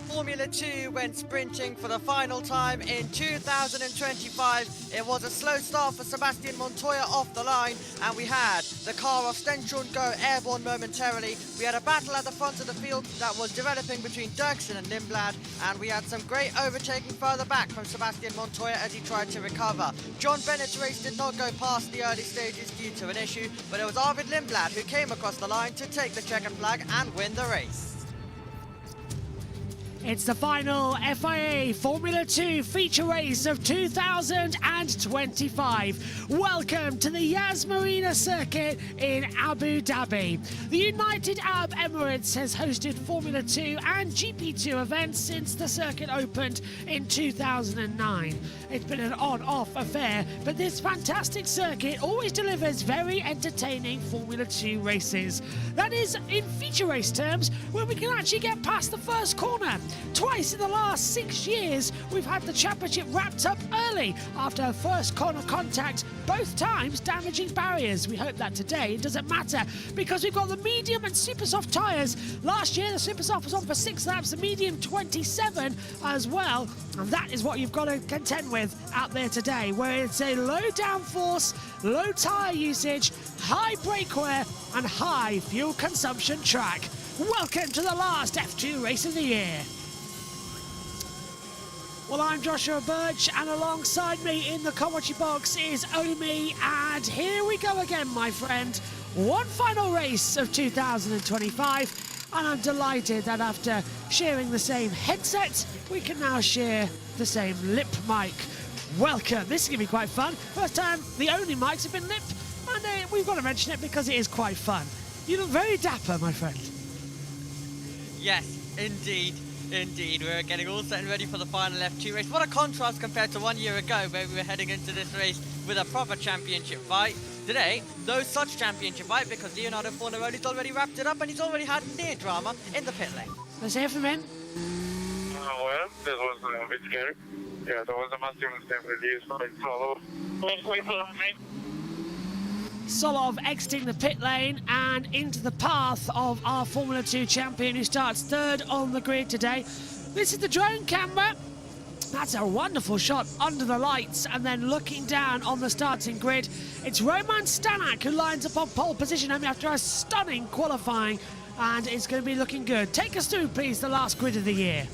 Formula 2 went sprinting for the final time in 2025. It was a slow start for Sebastian Montoya off the line, and we had the car of Stenchon go airborne momentarily. We had a battle at the front of the field that was developing between Dirksen and Lindblad, and we had some great overtaking further back from Sebastian Montoya as he tried to recover. John Bennett's race did not go past the early stages due to an issue, but it was Arvid Lindblad who came across the line to take the checkered flag and win the race. It's the final FIA Formula 2 feature race of 2025. Welcome to the Yas Marina circuit in Abu Dhabi. The United Arab Emirates has hosted Formula 2 and GP2 events since the circuit opened in 2009. It's been an on-off affair, but this fantastic circuit always delivers very entertaining Formula 2 races. That is, in feature race terms, when we can actually get past the first corner. Twice in the last 6 years, we've had the championship wrapped up early after a first corner contact, both times damaging barriers. We hope that today it doesn't matter because we've got the medium and super soft tyres. Last year, the super soft was on for 6 laps, the medium 27 as well. And that is what you've got to contend with out there today, where it's a low downforce, low tyre usage, high brake wear, and high fuel consumption track. Welcome to the last F2 race of the year. Well, I'm Joshua Birch, and alongside me in the commentary box is Omi, and here we go again, my friend. One final race of 2025, and I'm delighted that after sharing the same headset, we can now share the same lip mic. Welcome. This is going to be quite fun. First time the only mics have been lip, and we've got to mention it because it is quite fun. You look very dapper, my friend. Yes, indeed. Indeed, we're getting all set and ready for the final F2 race. What a contrast compared to 1 year ago where we were heading into this race with a proper championship fight. Today, no such championship fight because Leonardo Fornaroli's already wrapped it up and he's already had near drama in the pit lane. Let's hear from him. Well, this was a bit scary. Yeah, there was a massive mistake released by Solo. Solov exiting the pit lane and into the path of our Formula 2 champion who starts third on the grid today. This is the drone camera. That's a wonderful shot under the lights and then looking down on the starting grid. It's Roman Stanak who lines up on pole position after a stunning qualifying, and it's going to be looking good. Take us through, please, the last grid of the year.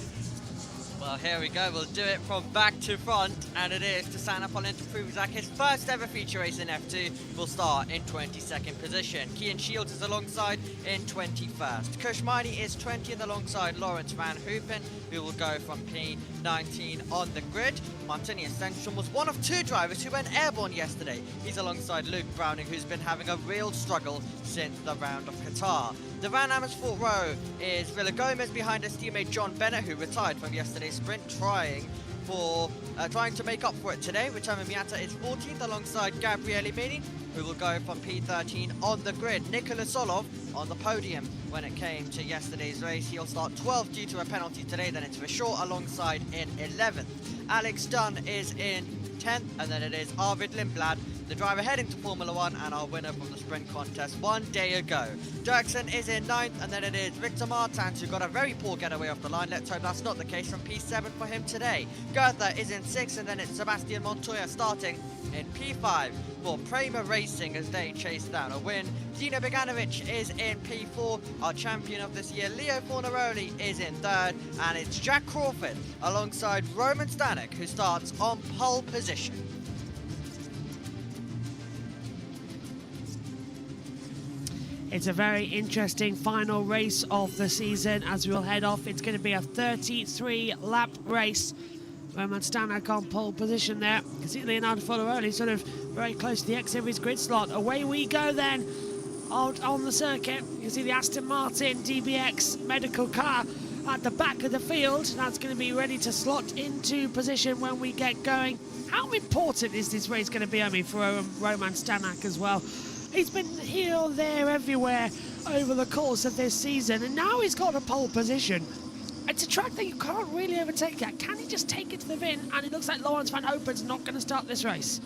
Well, here we go. We'll do it from back to front, and it is to Sana Polenta-Pruvzak. His first ever feature race in F2 will start in 22nd position. Kian Shields is alongside in 21st. Kushmani is 20th alongside Lawrence Van Hoopen, who will go from P19 on the grid. Martini Ascension was one of 2 drivers who went airborne yesterday. He's alongside Luke Browning, who's been having a real struggle since the round of Qatar. The Van Amersfoort row is Villa Gomez behind his teammate John Bennett, who retired from yesterday's sprint, trying to make up for it today. Ritomo Miata is 14th alongside Gabriele Mini, who will go from P13 on the grid. Nikola Solov on the podium when it came to yesterday's race. He'll start 12th due to a penalty today, then it's for sure alongside in 11th. Alex Dunn is in 10th, and then it is Arvid Lindblad, the driver heading to Formula 1 and our winner from the sprint contest 1 day ago. Dirksen is in 9th, and then it is Victor Martins, who got a very poor getaway off the line. Let's hope that's not the case from P7 for him today. Goethe is in 6th, and then it's Sebastian Montoya starting in P5 for Prema Racing as they chase down a win. Dino Beganovic is in P4, our champion of this year. Leo Fornaroli is in 3rd, and it's Jack Crawford alongside Roman Stanek, who starts on pole position. It's a very interesting final race of the season as we'll head off. It's going to be a 33-lap race. Roman Stanek on pole position there. You can see Leonardo Foloroli sort of very close to the exit of his grid slot. Away we go then out on the circuit. You can see the Aston Martin DBX medical car at the back of the field. That's going to be ready to slot into position when we get going. How important is this race going to be, I mean, for Roman Stanek as well? He's been here, there, everywhere over the course of this season, and now he's got a pole position. It's a track that you can't really overtake at. Can he just take it to the VIN? And it looks like Lawrence Van Hopen's not going to start this race.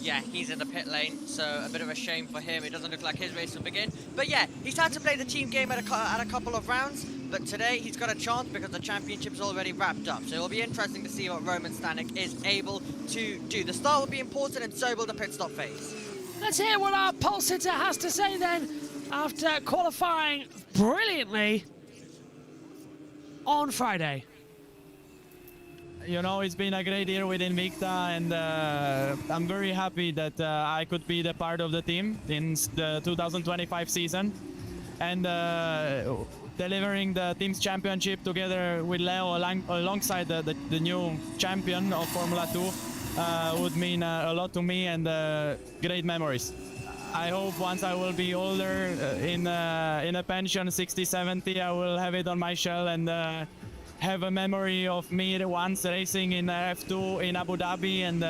Yeah, he's in the pit lane, so a bit of a shame for him. It doesn't look like his race will begin. But yeah, he's had to play the team game at a couple of rounds, but today he's got a chance because the championship's already wrapped up. So it'll be interesting to see what Roman Stanek is able to do. The start will be important, and so will the pit stop phase. Let's hear what our pole sitter has to say then after qualifying brilliantly on Friday. You know, it's been a great year with Invicta, and I'm very happy that I could be the part of the team in the 2025 season, and delivering the team's championship together with Leo alongside the new champion of Formula 2 would mean a lot to me, and great memories. I hope once I will be older, in a pension, 60, 70, I will have it on my shell and have a memory of me once racing in F2 in Abu Dhabi, and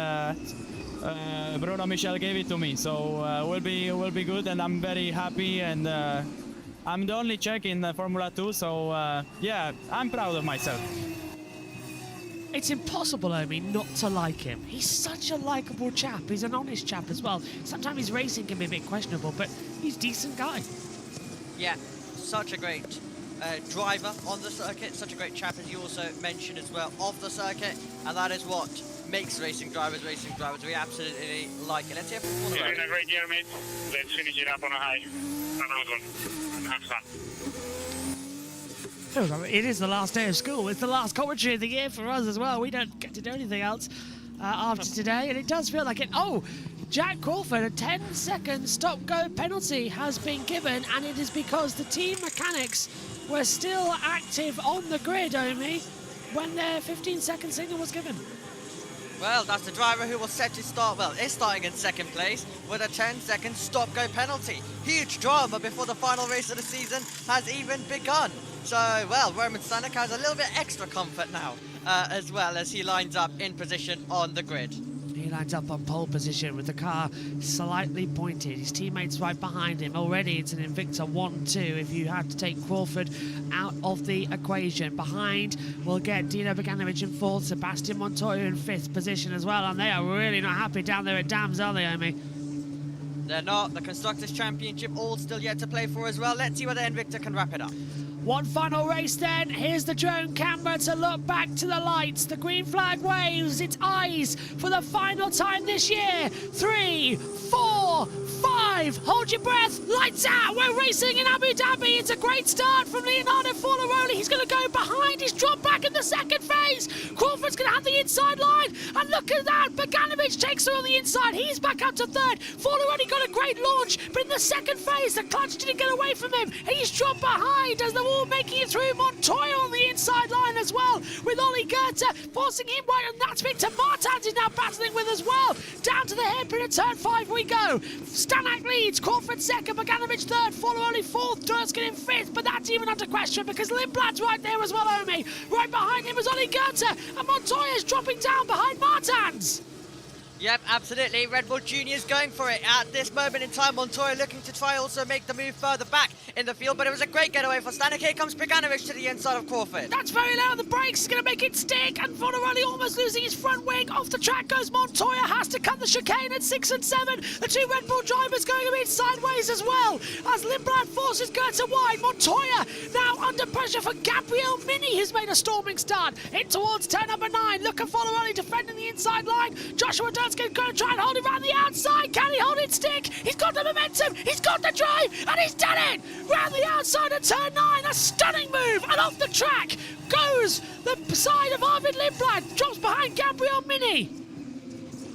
Bruno Michel gave it to me. So will be good, and I'm very happy, and I'm the only Czech in Formula 2, so yeah, I'm proud of myself. It's impossible, I mean, not to like him. He's such a likeable chap. He's an honest chap as well. Sometimes his racing can be a bit questionable, but he's a decent guy. Yeah, such a great driver on the circuit, such a great chap, as you also mentioned as well, off the circuit, and that is what makes racing drivers. We absolutely like it. Let's hear from It's Foloroli. been a great year, mate. Let's finish it up on a high. Have a good one. And have fun. It is the last day of school. It's the last commentary of the year for us as well. We don't get to do anything else after today, and it does feel like it. Oh, Jack Crawford, a 10-second stop-go penalty has been given, and it is because the team mechanics were still active on the grid, Omi, when their 15-second signal was given. Well, that's the driver who was set to start, well, is starting in second place with a 10-second stop-go penalty. Huge drama before the final race of the season has even begun. So, well, Roman Stanek has a little bit extra comfort now, as well as he lines up in position on the grid. He lines up on pole position with the car slightly pointed. His teammates right behind him. Already it's an Invicta 1-2 if you had to take Crawford out of the equation. Behind, we'll get Dino Bogdanovic in fourth, Sebastian Montoya in fifth position as well. And they are really not happy down there at Dams, are they, Omi? They're not. The Constructors' Championship all still yet to play for as well. Let's see whether Invicta can wrap it up. One final race then. Here's the drone camera to look back to the lights. The green flag waves its eyes for the final time this year. 3, 4, 5. Hold your breath. Lights out. We're racing in Abu Dhabi. It's a great start from Leonardo Foloroli. He's going to go behind. He's dropped back in the second phase. Crawford's going to have the inside line. And look at that. Bogdanovic takes her on the inside. He's back up to third. Foloroli got a great launch. But in the second phase, the clutch didn't get away from him. He's dropped behind as the making it through. Montoya on the inside line as well, with Ollie Goethe forcing him right, and that's Victor Martins is now battling with as well. Down to the hairpin at turn 5 we go. Stanek leads, Crawford second, Bogdanovic third, Foloroli fourth, Durskin in fifth, but that's even under question because Lindblad's right there as well, Omi. Right behind him is Ollie Goethe, and Montoya's dropping down behind Martins. Yep, absolutely. Red Bull Junior's going for it at this moment in time. Montoya looking to try also make the move further back in the field, but it was a great getaway for Stanek. Here comes Bogdanovic to the inside of Crawford. That's very low on the brakes. He's going to make it stick, and Foloroli almost losing his front wing. Off the track goes Montoya, has to cut the chicane at 6 and 7. The two Red Bull drivers going a bit sideways as well, as Lindblad forces Goethe wide. Montoya now under pressure for Gabriel Mini, who's made a storming start in towards turn number 9. Look at Foloroli defending the inside line. Joshua Durskin going to try and hold it around the outside. Can he hold it stick? He's got the momentum, he's got the drive, and he's done it! Round the outside of turn 9, a stunning move, and off the track goes the side of Arvid Lindblad, drops behind Gabriel Mini.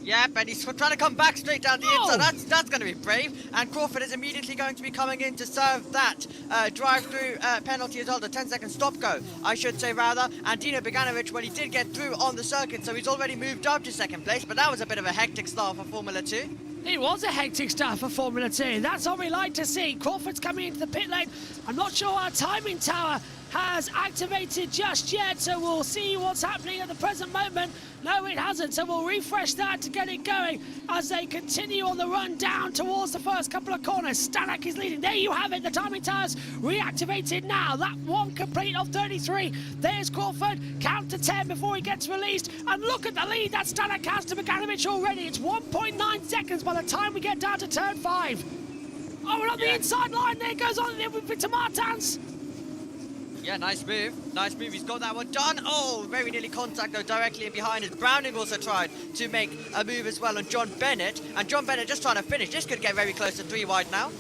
Yep, and he's trying to come back straight down the Whoa. inside. That's going to be brave. And Crawford is immediately going to be coming in to serve that drive-through penalty as well, the 10-second stop-go, I should say rather. And Dino Beganovic, when he did get through on the circuit, so he's already moved up to second place. But that was a bit of a hectic start for Formula 2. It was a hectic start for Formula 2. That's what we like to see. Crawford's coming into the pit lane. I'm not sure our timing tower has activated just yet, so we'll see what's happening at the present moment. No, it hasn't, so we'll refresh that to get it going as they continue on the run down towards the first couple of corners. Stanek is leading. There you have it. The timing tower's reactivated now. That one complete of 33. There's Crawford. Count to 10 before he gets released. And look at the lead that Stanek has to Beganovic already. It's 1.9 seconds by the time we get down to turn 5. Oh, and on the inside line, there goes on there with Victor Martins. Yeah, nice move. Nice move. He's got that one done. Oh, very nearly contact, though, directly in behind us. Browning also tried to make a move as well on John Bennett. And John Bennett just trying to finish. This could get very close to 3 wide now.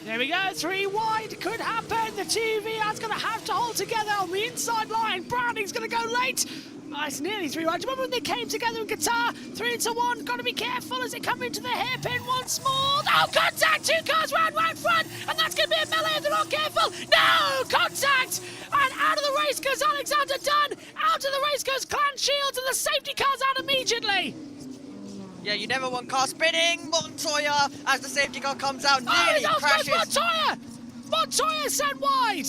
There we go. 3 wide could happen. The two VR's going to have to hold together on the inside line. Browning's going to go late. It's nearly 3 wide. Do you remember when they came together in Qatar? 3 into 1. Got to be careful as they come into the hairpin once more. Oh, contact! 2 cars round right front. And that's going to be a melee if they're not careful. No! Contact! And out of the race goes Alexander Dunn. Out of the race goes Clan Shields. And the safety car's out immediately. Yeah, you never want car spinning. Montoya, as the safety car comes out, nearly Oh, crashes. Montoya! Montoya sent wide.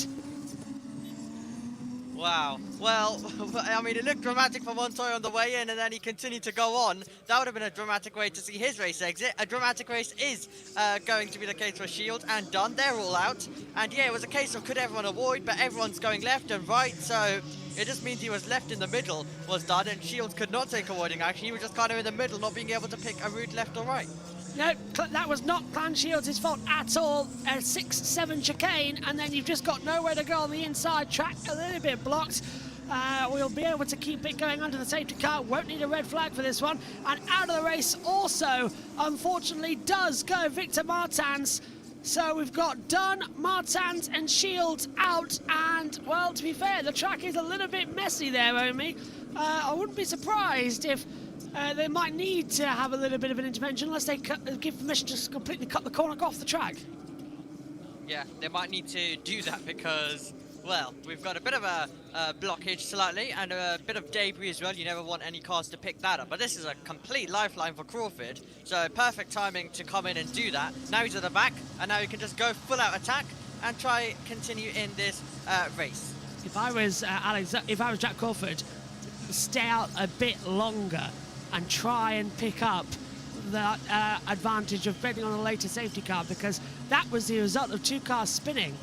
Wow. Well, I mean, it looked dramatic for Montoya on the way in, and then he continued to go on. That would have been a dramatic way to see his race exit. A dramatic race is going to be the case for Shields and Dunn. They're all out. And yeah, it was a case of could everyone avoid, but everyone's going left and right, so it just means he was left in the middle was Dunn, and Shields could not take avoiding action. He was just kind of in the middle, not being able to pick a route left or right. No, that was not Clan Shields' fault at all. A 6-7 chicane, and then you've just got nowhere to go on the inside track. A little bit blocked. We'll be able to keep it going under the safety car. Won't need a red flag for this one. And out of the race also, unfortunately, does go Victor Martins. So we've got Dunn, Martins and Shields out. And, well, to be fair, the track is a little bit messy there, Omi. I wouldn't be surprised if they might need to have a little bit of an intervention unless they give permission to completely cut the corner off the track. Yeah, they might need to do that because, well, we've got a bit of a blockage slightly and a bit of debris as well. You never want any cars to pick that up. But this is a complete lifeline for Crawford. So perfect timing to come in and do that. Now he's at the back and now he can just go full out attack and try continue in this race. If I was Jack Crawford, stay out a bit longer and try and pick up the advantage of betting on a later safety car, because that was the result of 2 cars spinning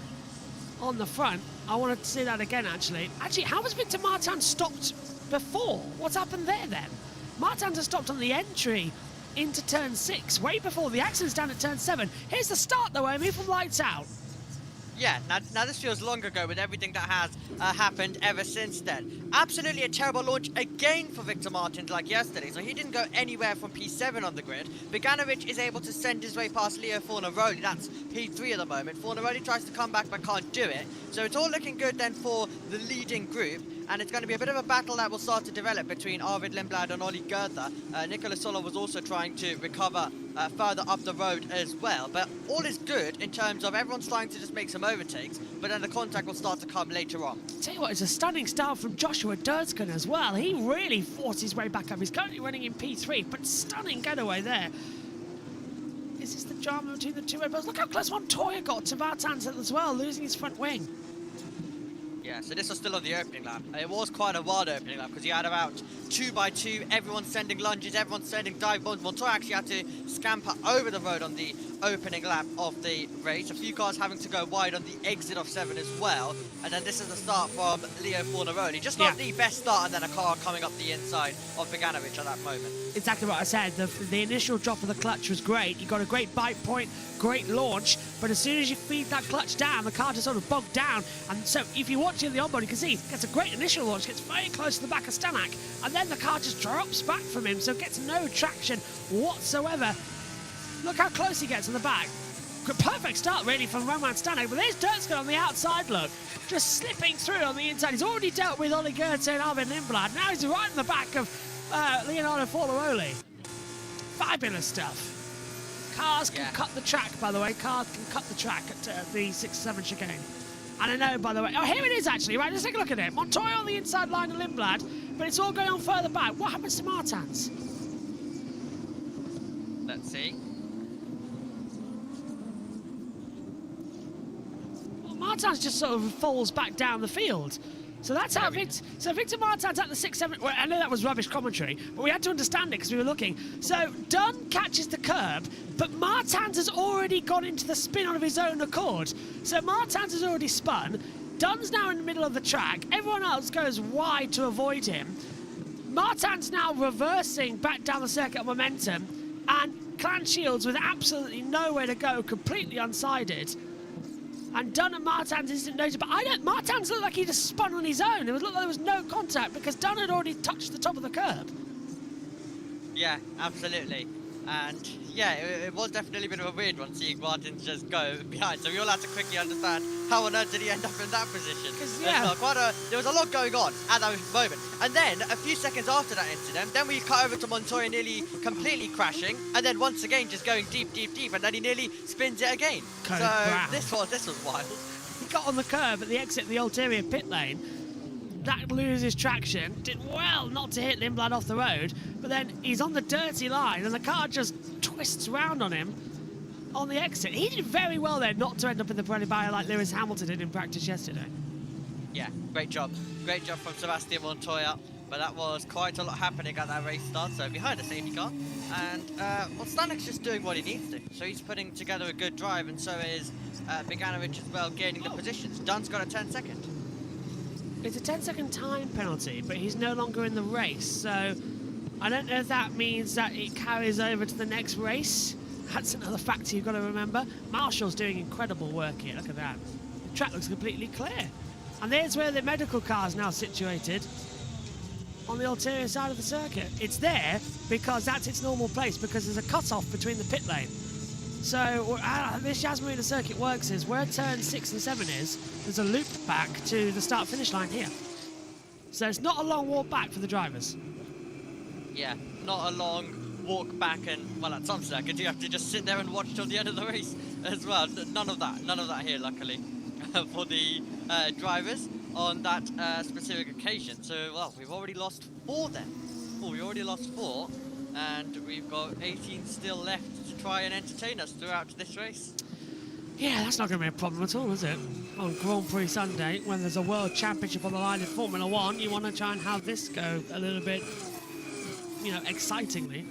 on the front. I wanted to see that again, actually. Actually, how was Victor Martins stopped before? What's happened there, then? Martins has stopped on the entry into turn 6, way before the accident's down at turn 7. Here's the start, though, Amy, from lights out. Yeah, now this feels long ago with everything that has happened ever since then. Absolutely a terrible launch again for Victor Martins like yesterday, so he didn't go anywhere from P7 on the grid. Beganovic is able to send his way past Leo Fornaroli, that's P3 at the moment. Fornaroli tries to come back but can't do it, so it's all looking good then for the leading group. And it's going to be a bit of a battle that will start to develop between Arvid Lindblad and Ollie Goethe. Nicolas Sola was also trying to recover further up the road as well. But all is good in terms of everyone's trying to just make some overtakes, but then the contact will start to come later on. Tell you what, it's a stunning start from Joshua Durskin as well. He really forced his way back up. He's currently running in P3, but stunning getaway there. Is this the drama between the two Red Bulls? Look how close Montoya got to Martins as well, losing his front wing. Yeah, so this was still on the opening lap. It was quite a wild opening lap because you had about 2 by 2, everyone's sending lunges, everyone's sending dive bombs. Montoya actually had to scamper over the road on the opening lap of the race. A few cars having to go wide on the exit of 7 as well. And then this is the start from Leo Fornaroli. Just not the best start, and then a car coming up the inside of Beganovic at that moment. Exactly what I said. The initial drop of the clutch was great. You got a great bite point, great launch, but as soon as you feed that clutch down, the car just sort of bogged down. And so if you're watching the onboard, you can see he gets a great initial launch, gets very close to the back of Stanek, and then the car just drops back from him, so gets no traction whatsoever. Look how close he gets on the back. Perfect start, really, from Roman Stanek, but there's Durskin on the outside, look. Just slipping through on the inside. He's already dealt with Ollie Goethe and Arvid Lindblad. Now he's right in the back of Leonardo Fornaroli. Fabulous stuff. Cars can cut the track, by the way. Cars can cut the track at the 6-7 chicane. And I know, by the way... Oh, here it is, actually. Right, let's take a look at it. Montoya on the inside line of Lindblad, but it's all going on further back. What happens to Martins? Let's see. Well, Martins just sort of falls back down the field. So that's how Victor Martins at the 6-7... Well, I know that was rubbish commentary, but we had to understand it because we were looking. So Dunn catches the curb, but Martins has already gone into the spin of his own accord. So Martins has already spun. Dunn's now in the middle of the track. Everyone else goes wide to avoid him. Martins now reversing back down the circuit of momentum. And Clan Shields with absolutely nowhere to go, completely unsided. And Dunn and Martins isn't noted, but Martins looked like he just spun on his own. It looked like there was no contact because Dunn had already touched the top of the curb. Yeah, absolutely. And yeah, it was definitely a bit of a weird one seeing Martins just go behind. So we all had to quickly understand how on earth did he end up in that position. There was a lot going on at that moment. And then a few seconds after that incident, then we cut over to Montoya nearly completely crashing, and then once again just going deep, and then he nearly spins it again. This was wild. He got on the curb at the exit of the ulterior pit lane. That loses traction. Did well not to hit Lindblad off the road, but then he's on the dirty line and the car just twists round on him on the exit. He did very well there not to end up in the Pirelli barrier like Lewis Hamilton did in practice yesterday. Yeah, great job. Great job from Sebastian Montoya. But that was quite a lot happening at that race start. So behind the safety car. And Stanek's just doing what he needs to. So he's putting together a good drive, and so is Beganovic as well, gaining the positions. Dunn's got a 10-second. It's a 10-second time penalty, but he's no longer in the race, so I don't know if that means that it carries over to the next race. That's another factor you've got to remember. Marshall's doing incredible work here, look at that. The track looks completely clear. And there's where the medical car is now situated, on the ulterior side of the circuit. It's there because that's its normal place, because there's a cut-off between the pit lane. So this Yas Marina circuit works is where turn 6 and 7 is, there's a loop back to the start-finish line here. So it's not a long walk back for the drivers. Yeah, not a long walk back, and well, at some circuits you have to just sit there and watch till the end of the race as well. None of that here, luckily, for the drivers on that specific occasion. So, well, we've already lost 4 then. We already lost 4. And we've got 18 still left to try and entertain us throughout this race. Yeah, that's not going to be a problem at all, is it? On Grand Prix Sunday, when there's a World Championship on the line in Formula 1, you want to try and have this go a little bit, you know, excitingly.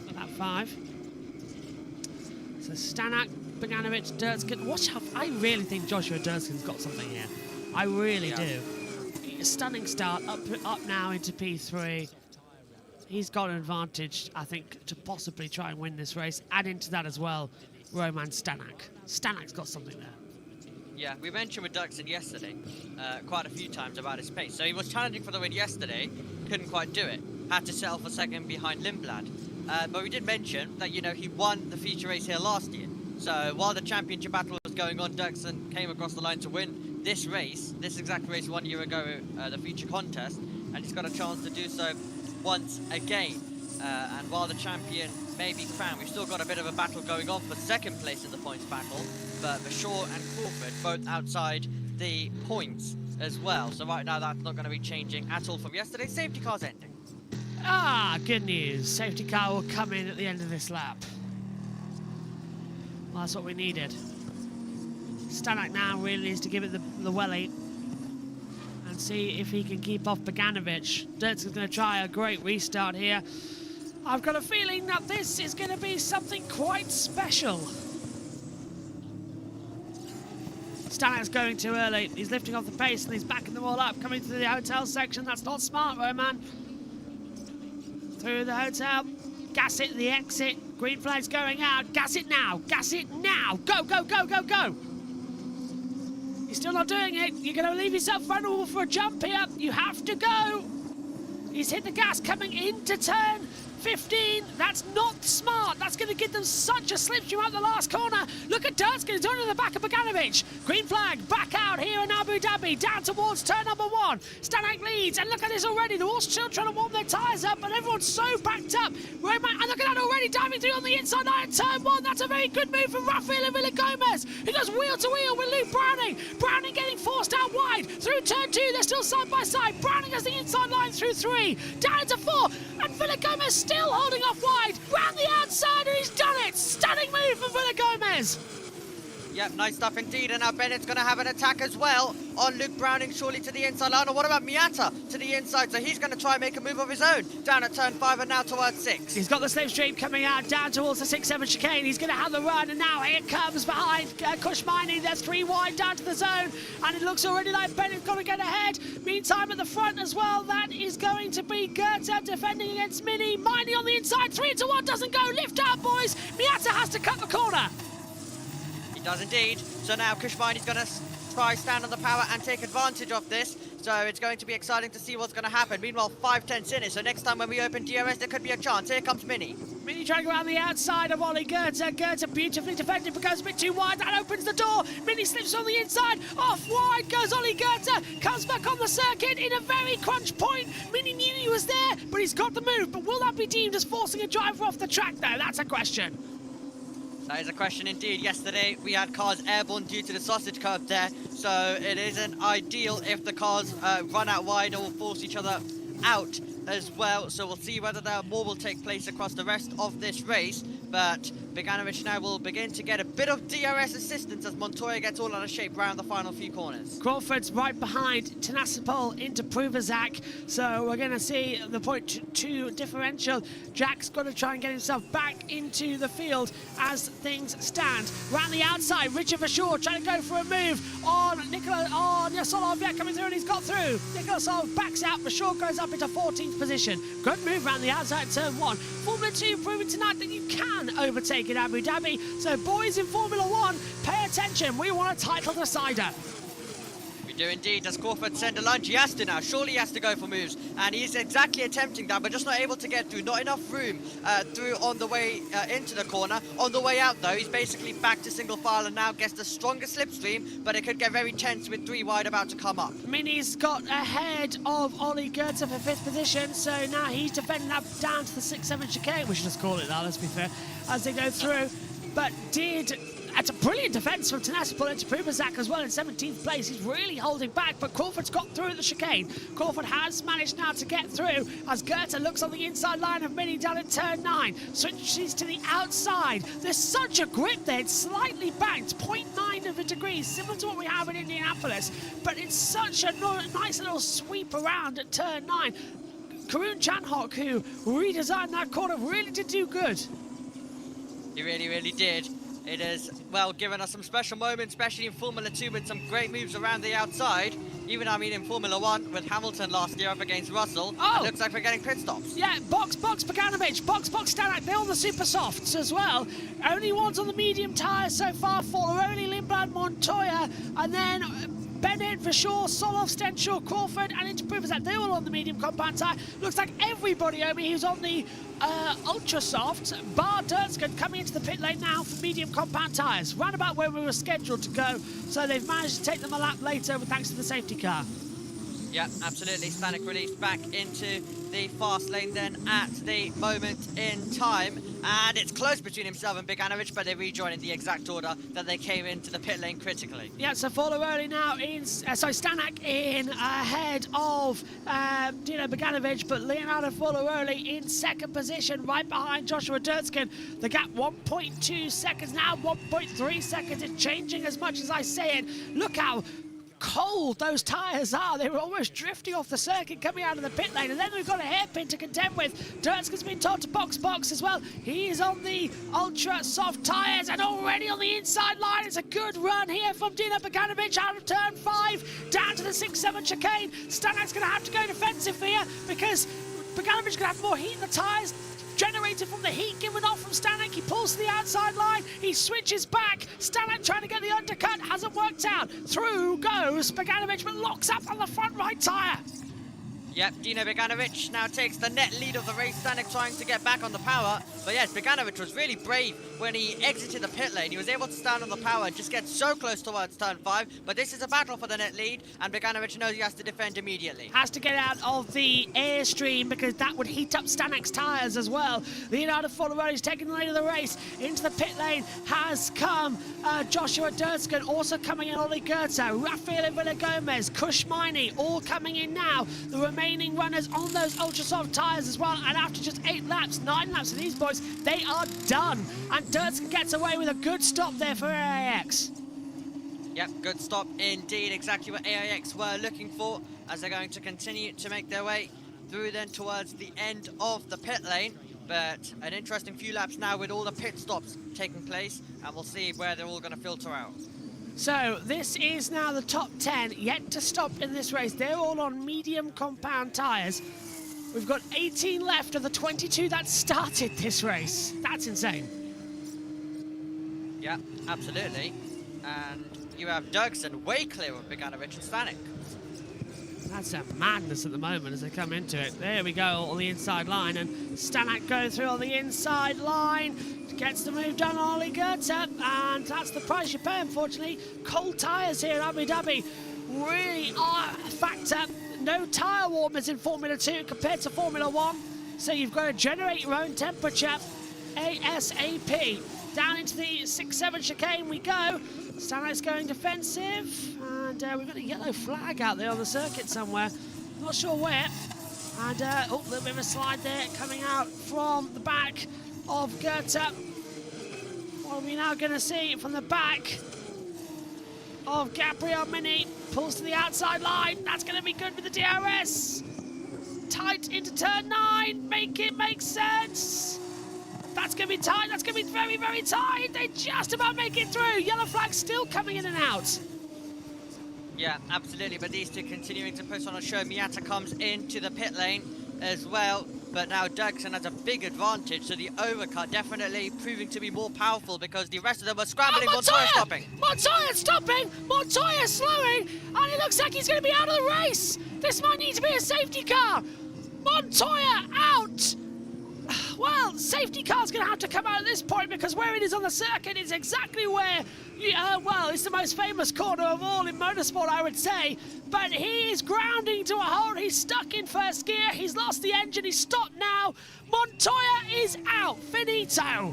At that 5. So Stanek, Beganovic, Durskin. Watch out. I really think Joshua Durskin's got something here. I really do. A stunning start, up now into P3. He's got an advantage, I think, to possibly try and win this race. Add into that as well, Roman Stanek. Stanek's got something there. Yeah, we mentioned with Duxon yesterday quite a few times about his pace. So he was challenging for the win yesterday, couldn't quite do it. Had to settle for second behind Lindblad. But we did mention that, you know, he won the feature race here last year. So while the championship battle was going on, Duxon came across the line to win this race, this exact race 1 year ago, the feature contest, and he's got a chance to do so once again. And while the champion may be crowned, we've still got a bit of a battle going on for second place in the points battle, but Bashaw and Crawford both outside the points as well. So right now that's not going to be changing at all from yesterday. Safety car's ending. Ah, good news. Safety car will come in at the end of this lap. Well, that's what we needed. Stanek now really needs to give it the welly and see if he can keep off Beganovic. Dirtson's going to try a great restart here. I've got a feeling that this is going to be something quite special. Stanek's going too early. He's lifting off the pace and he's backing them all up, coming through the hotel section. That's not smart, Roman. Through the hotel. Gas it, the exit. Green flag's going out. Gas it now. Gas it now. Go, go, go, go, go. You're still not doing it. You're going to leave yourself vulnerable for a jump here. You have to go. He's hit the gas coming into turn 15. That's not smart. That's going to give them such a slipstream out the last corner. Look at Durtskin. He's on to the back of Bogdanovic. Green flag back out here in Abu Dhabi. Down towards turn number 1. Stanek leads. And look at this already. They're all still trying to warm their tyres up. But everyone's so backed up. And look at that already. Diving through on the inside line. Turn 1. That's a very good move from Rafael and Villagomez. He goes wheel to wheel with Luke Browning. Browning getting forced out wide. Through turn 2. They're still side by side. Browning has the inside line through 3. Down into 4. And Villagomez still holding off wide. Round the outside, and he's done it. Stunning move from Villagomez. Yep, nice stuff indeed. And now Bennett's going to have an attack as well on Luke Browning, surely to the inside line. Or what about Miata to the inside? So he's going to try and make a move of his own. Down at turn 5 and now towards 6. He's got the slipstream coming out down towards the 6-7 chicane. He's going to have the run, and now here comes behind Kushmani. There's 3 wide down to the zone, and it looks already like Bennett's going to get ahead. Meantime, at the front as well, that is going to be Goethe defending against Mini. Miney on the inside, 3-1 doesn't go. Lift out, boys. Miata has to cut the corner. Does indeed. So now Kushmani's going to try stand on the power and take advantage of this. So it's going to be exciting to see what's going to happen. Meanwhile, 5-10's in it. So next time when we open DRS, there could be a chance. Here comes Mini. Mini trying to go around the outside of Ollie Goethe. Goethe beautifully defended, but goes a bit too wide. That opens the door. Mini slips on the inside. Off wide goes Ollie Goethe. Comes back on the circuit in a very crunch point. Mini knew he was there, but he's got the move. But will that be deemed as forcing a driver off the track, though? That's a question. That is a question indeed. Yesterday we had cars airborne due to the sausage curve there, so it isn't ideal if the cars run out wide or will force each other out as well. So we'll see whether more will take place across the rest of this race. But Bogdanovic now will begin to get a bit of DRS assistance as Montoya gets all out of shape around the final few corners. Crawford's right behind Tenasipol into Pruvazak, so we're going to see the 0.2 differential. Jack's got to try and get himself back into the field as things stand. Round the outside, Richard Verschoor trying to go for a move on Yasolov. Yeah, coming through, and he's got through. Yasolov backs out, Verschoor goes up into 14th position. Good move round the outside, turn 1. Formula 2 proving tonight that you can overtake in Abu Dhabi. So boys in Formula 1, pay attention. We want a title decider. We do indeed. Does Crawford send a lunge? He has to now. Surely he has to go for moves. And he's exactly attempting that, but just not able to get through. Not enough room through on the way into the corner. On the way out, though, he's basically back to single file and now gets the stronger slipstream, but it could get very tense with 3 wide about to come up. Mini's got ahead of Ollie Goethe for 5th position, so now he's defending up down to the 6-7 chicane. We should just call it that, let's be fair, as they go through. But it's a brilliant defence from Tenasipol into Pruvazak as well in 17th place. He's really holding back, but Crawford's got through at the chicane. Crawford has managed now to get through as Goethe looks on the inside line of Mini down at turn 9. Switches to the outside. There's such a grip there. It's slightly banked, 0.9 of a degree, similar to what we have in Indianapolis. But it's such a nice little sweep around at turn 9. Karun Chanhok, who redesigned that corner, really did do good. He really, really did. It has, well, given us some special moments, especially in Formula 2 with some great moves around the outside. Even, I mean, in Formula 1 with Hamilton last year up against Russell. Oh! It looks like we're getting pit stops. Yeah, box, Bogdanovic, box, Stanek. They're on the super softs as well. Only ones on the medium tyres so far for only Lindblad, Montoya, and then Bennett, Verschoor, Solov, Stenshaw, Crawford, and into Pruvazak. They're all on the medium compound tyre. Looks like everybody, Omi, who's on the ultra soft, bar Durtskin coming into the pit lane now for medium compound tyres. Round about where we were scheduled to go, so they've managed to take them a lap later thanks to the safety car. Yeah, absolutely. Stanek released back into the fast lane then at the moment in time. And it's close between himself and Bogdanovic, but they rejoin in the exact order that they came into the pit lane critically. Yeah, so follow early now in, Stanek in ahead of Bogdanovic, but Leonardo follow early in 2nd position, right behind Joshua Durtskin. The gap 1.2 seconds now, 1.3 seconds. It's changing as much as I say it. Look how cold those tyres are. They were almost drifting off the circuit coming out of the pit lane, and then we've got a hairpin to contend with. Durtskin's been told to box as well. He's on the ultra soft tyres and already on the inside line. It's a good run here from Dino Bogdanovic out of turn 5 down to the 6-7 chicane. Stanek's going to have to go defensive here because Bogdanovic's going to have more heat in the tyres generated from the heat given off from Stanek. He pulls to the outside line, he switches back. Stanek trying to get the undercut, hasn't worked out. Through goes Bogdanovic, but locks up on the front right tyre. Yep, Dino Beganovic now takes the net lead of the race. Stanek trying to get back on the power. But yes, Beganovic was really brave when he exited the pit lane. He was able to stand on the power and just get so close towards turn 5. But this is a battle for the net lead, and Beganovic knows he has to defend immediately. Has to get out of the airstream because that would heat up Stanek's tyres as well. Leonardo Forneroni's taking the lead of the race. Into the pit lane has come Joshua Durskin, also coming in Ollie Goethe, Rafael Villagomez, Kush Miney, all coming in now. The remaining runners on those ultra soft tyres as well, and after just 8 laps, 9 laps of these boys, they are done. And Durskin gets away with a good stop there for AIX. Yep, good stop indeed. Exactly what AIX were looking for, as they're going to continue to make their way through then towards the end of the pit lane. But an interesting few laps now with all the pit stops taking place, and we'll see where they're all going to filter out. So this is now the top 10 yet to stop in this race. They're all on medium compound tyres. We've got 18 left of the 22 that started this race. That's insane. Yeah, absolutely. And you have Dirksen way clear of Beganovic and Stanek. That's a madness at the moment as they come into it. There we go, on the inside line, and Stanek going through on the inside line. Gets the move done on Ollie Goethe, and that's the price you pay, unfortunately. Cold tyres here in Abu Dhabi really are a factor. No tyre warmers in Formula 2 compared to Formula 1, so you've got to generate your own temperature ASAP. Down into the 6-7 chicane we go. Stanek's going defensive, and we've got a yellow flag out there on the circuit somewhere. Not sure where. And, oh, a little bit of a slide there coming out from the back of Goethe. What are we now going to see from the back of Gabriel Mini? Pulls to the outside line. That's going to be good with the DRS. Tight into turn 9. Make it make sense. That's going to be tight. That's going to be very, very tight. They just about make it through. Yellow flag still coming in and out. Yeah, absolutely. But these two continuing to push on a show. Miata comes into the pit lane as well. But now Dirksen has a big advantage, so the overcut definitely proving to be more powerful because the rest of them are scrambling. Montoya stopping. Montoya stopping. Montoya slowing. And it looks like he's going to be out of the race. This might need to be a safety car. Montoya out. Well, safety car's going to have to come out at this point because where it is on the circuit is exactly where, well, it's the most famous corner of all in motorsport, I would say. But he is grounding to a halt. He's stuck in first gear. He's lost the engine. He's stopped now. Montoya is out. Finito.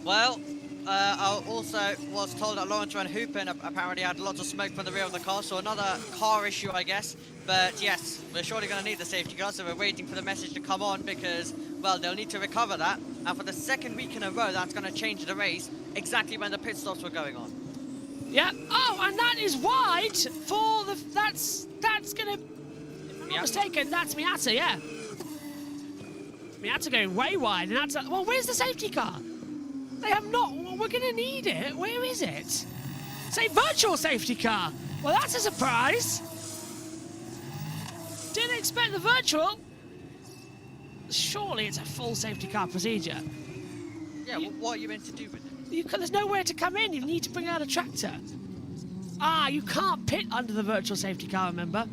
Well, I also was told that Lawrence Van Hoopen apparently had lots of smoke from the rear of the car, so another car issue, I guess. But yes, we're surely going to need the safety car, so we're waiting for the message to come on because, well, they'll need to recover that. And for the second week in a row, that's going to change the race exactly when the pit stops were going on. Yeah. Oh, and that is wide for the... That's going to... If I'm not mistaken, that's Miata, yeah. Miata going way wide. And that's... Well, where's the safety car? They have not... Well, we're going to need it. Where is it? Say virtual safety car. Well, that's a surprise. Didn't expect the virtual. Surely it's a full safety car procedure. Yeah, what are you meant to do with it? There's nowhere to come in. You need to bring out a tractor. Ah, you can't pit under the virtual safety car, remember?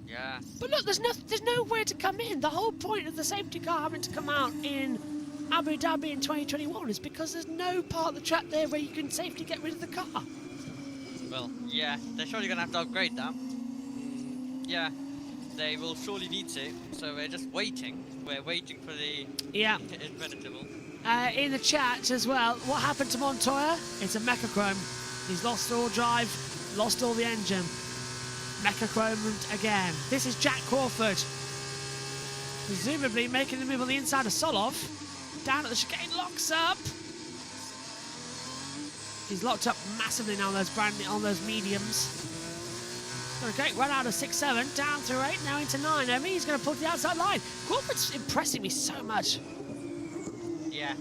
Yeah. But look, there's nowhere to come in. The whole point of the safety car having to come out in Abu Dhabi in 2021 is because there's no part of the track there where you can safely get rid of the car. Well, yeah, they're surely going to have to upgrade that. Yeah, they will surely need to, so we're just waiting. We're waiting for the inevitable. In the chat as well, what happened to Montoya? It's a Mechachrome. He's lost all drive, lost all the engine. Mechachromed again. This is Jack Crawford. Presumably making the move on the inside of Solov. Down at the chicane, locks up. He's locked up massively now on those mediums. Got a great run out of 6-7, down through 8, now into 9. I mean, he's going to pull to the outside line. Crawford's impressing me so much. Yeah,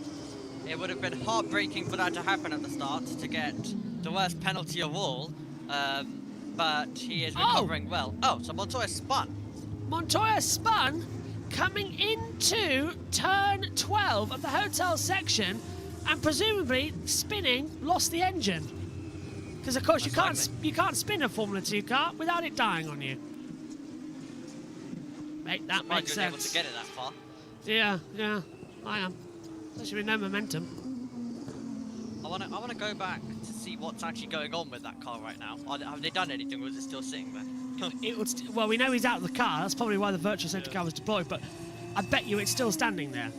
it would have been heartbreaking for that to happen at the start, to get the worst penalty of all, but he is recovering well. Oh, so Montoya spun. Montoya spun, coming into turn 12 of the hotel section, and presumably spinning, lost the engine. Because of course you can't spin a Formula 2 car without it dying on you. that makes Surprised you were able sense. to get it that far. Yeah, I am. Especially with no momentum. I wanna go back to see what's actually going on with that car right now. Have they done anything, or is it still sitting there? Well, we know he's out of the car. That's probably why the virtual safety car was deployed. But I bet you it's still standing there.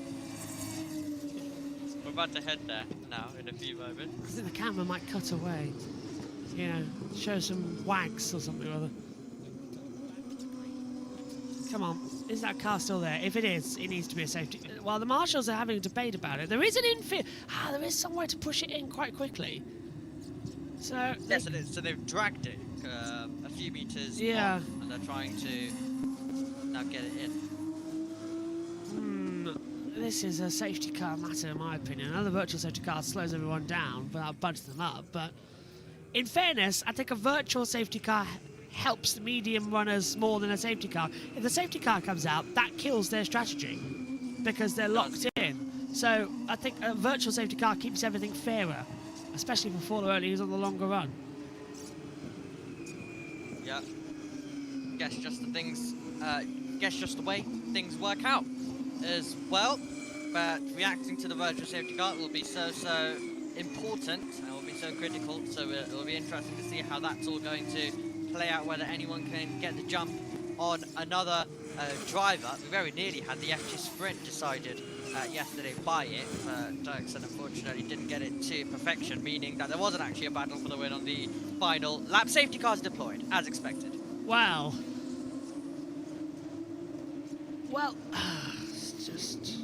We're about to head there now in a few moments. I think the camera might cut away. You know, show some wags or something or other. Come on, is that car still there? If it is, it needs to be a safety. While the marshals are having a debate about it, there is an infield. There is somewhere to push it in quite quickly. So Yes, it is. So they've dragged it a few meters. Yeah. On, and they're trying to now get it in. This is a safety car matter, in my opinion. Another virtual safety car slows everyone down without budging them up. But in fairness, I think a virtual safety car helps the medium runners more than a safety car. If the safety car comes out, that kills their strategy because they're locked in. So I think a virtual safety car keeps everything fairer, especially for Fall Early who's on the longer run. Yeah. Guess just the way things work out as well. But reacting to the virtual safety car will be so important and will be so critical. So it will be interesting to see how that's all going to play out, whether anyone can get the jump on another driver. We very nearly had the F2 Sprint decided yesterday by it, but Dirksen unfortunately didn't get it to perfection, meaning that there wasn't actually a battle for the win on the final lap. Safety cars deployed, as expected. Well, it's just...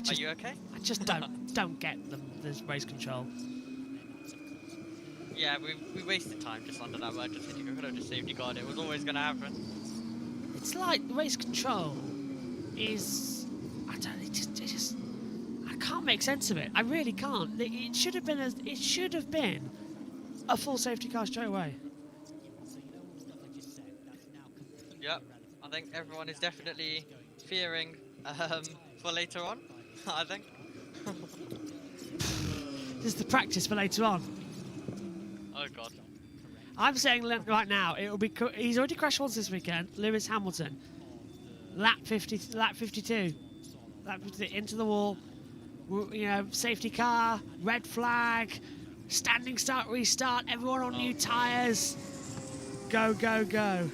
Are you okay? I just don't get this race control. Yeah, we wasted time just under that virtual safety car. Could have just safety guard. It was always going to happen. It's like race control is... I can't make sense of it. I really can't. It should have been a full safety car straight away. Yep, I think everyone is definitely fearing for later on. I think. This is the practice for later on. Oh god. I'm saying right now it will be. He's already crashed once this weekend. Lewis Hamilton, lap 52, lap 52, into the wall. You know, safety car, red flag, standing start, restart. Everyone on new tyres. Go, go, go.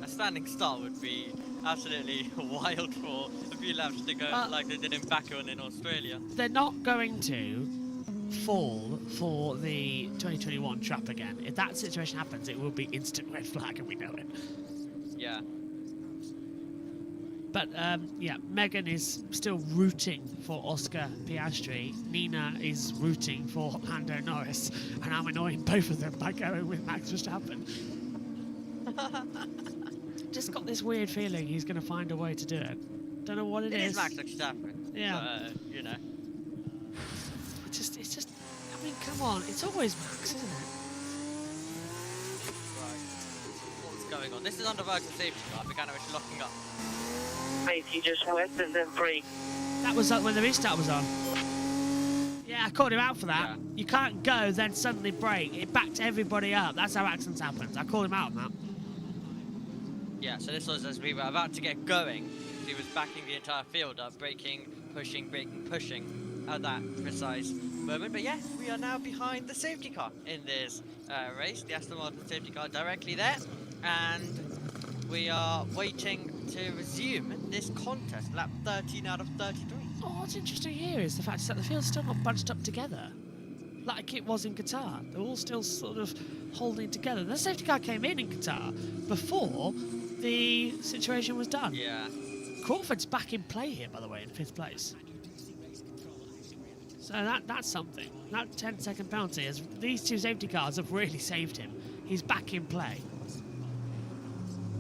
A standing start would be absolutely wild for a few laps to go like they did in Baku and in Australia. They're not going to fall for the 2021 trap again. If that situation happens, it will be instant red flag, and we know it. Yeah. But yeah, Megan is still rooting for Oscar Piastri. Nina is rooting for Lando Norris, and I'm annoying both of them by going with Max Verstappen. Just got this weird feeling he's going to find a way to do it. Don't know what it is. It is Max Verstappen. Yeah. But, you know. It's just. I mean, come on. It's always Max, isn't it? Right. What's going on? This is under virtual safety car. Pagano is locking up. Mate, you just went and then brake. That was when the restart was on. Yeah, I called him out for that. Yeah. You can't go, then suddenly brake. It backed everybody up. That's how accidents happen. I called him out on that. Yeah, so this was as we were about to get going. He was backing the entire field up, braking, pushing at that precise moment. But yeah, we are now behind the safety car in this race. The Aston Martin safety car directly there. And we are waiting to resume this contest, lap 13 out of 33. Oh, what's interesting here is the fact that the field's still not bunched up together, like it was in Qatar. They're all still sort of holding together. The safety car came in Qatar before the situation was done. Yeah. Crawford's back in play here, by the way, in 5th place. So that's something. That 10-second penalty, as these two safety cars have really saved him. He's back in play.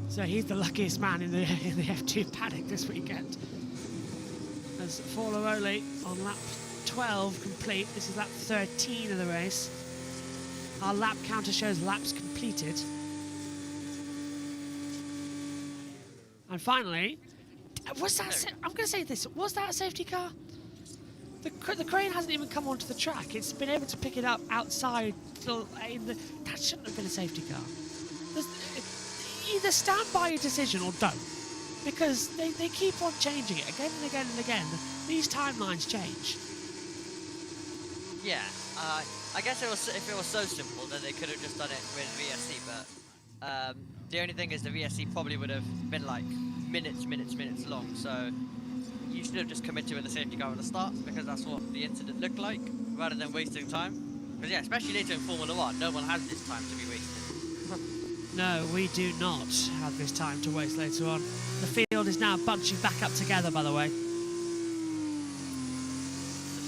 So he's the luckiest man in the F2 paddock this weekend. As Forlaroli on lap 12 complete. This is lap 13 of the race. Our lap counter shows laps completed. And finally, was that? I'm going to say this. Was that a safety car? The crane hasn't even come onto the track. It's been able to pick it up outside. That shouldn't have been a safety car. Either stand by your decision or don't. Because they keep on changing it again and again and again. These timelines change. Yeah, I guess if it was so simple, then they could have just done it with VSC, but the only thing is the VSC probably would have been like minutes long, so you should have just committed with the safety car at the start, because that's what the incident looked like, rather than wasting time. Because yeah, especially later in Formula 1, no one has this time to be wasted. No, we do not have this time to waste later on. The field is now bunching back up together, by the way. It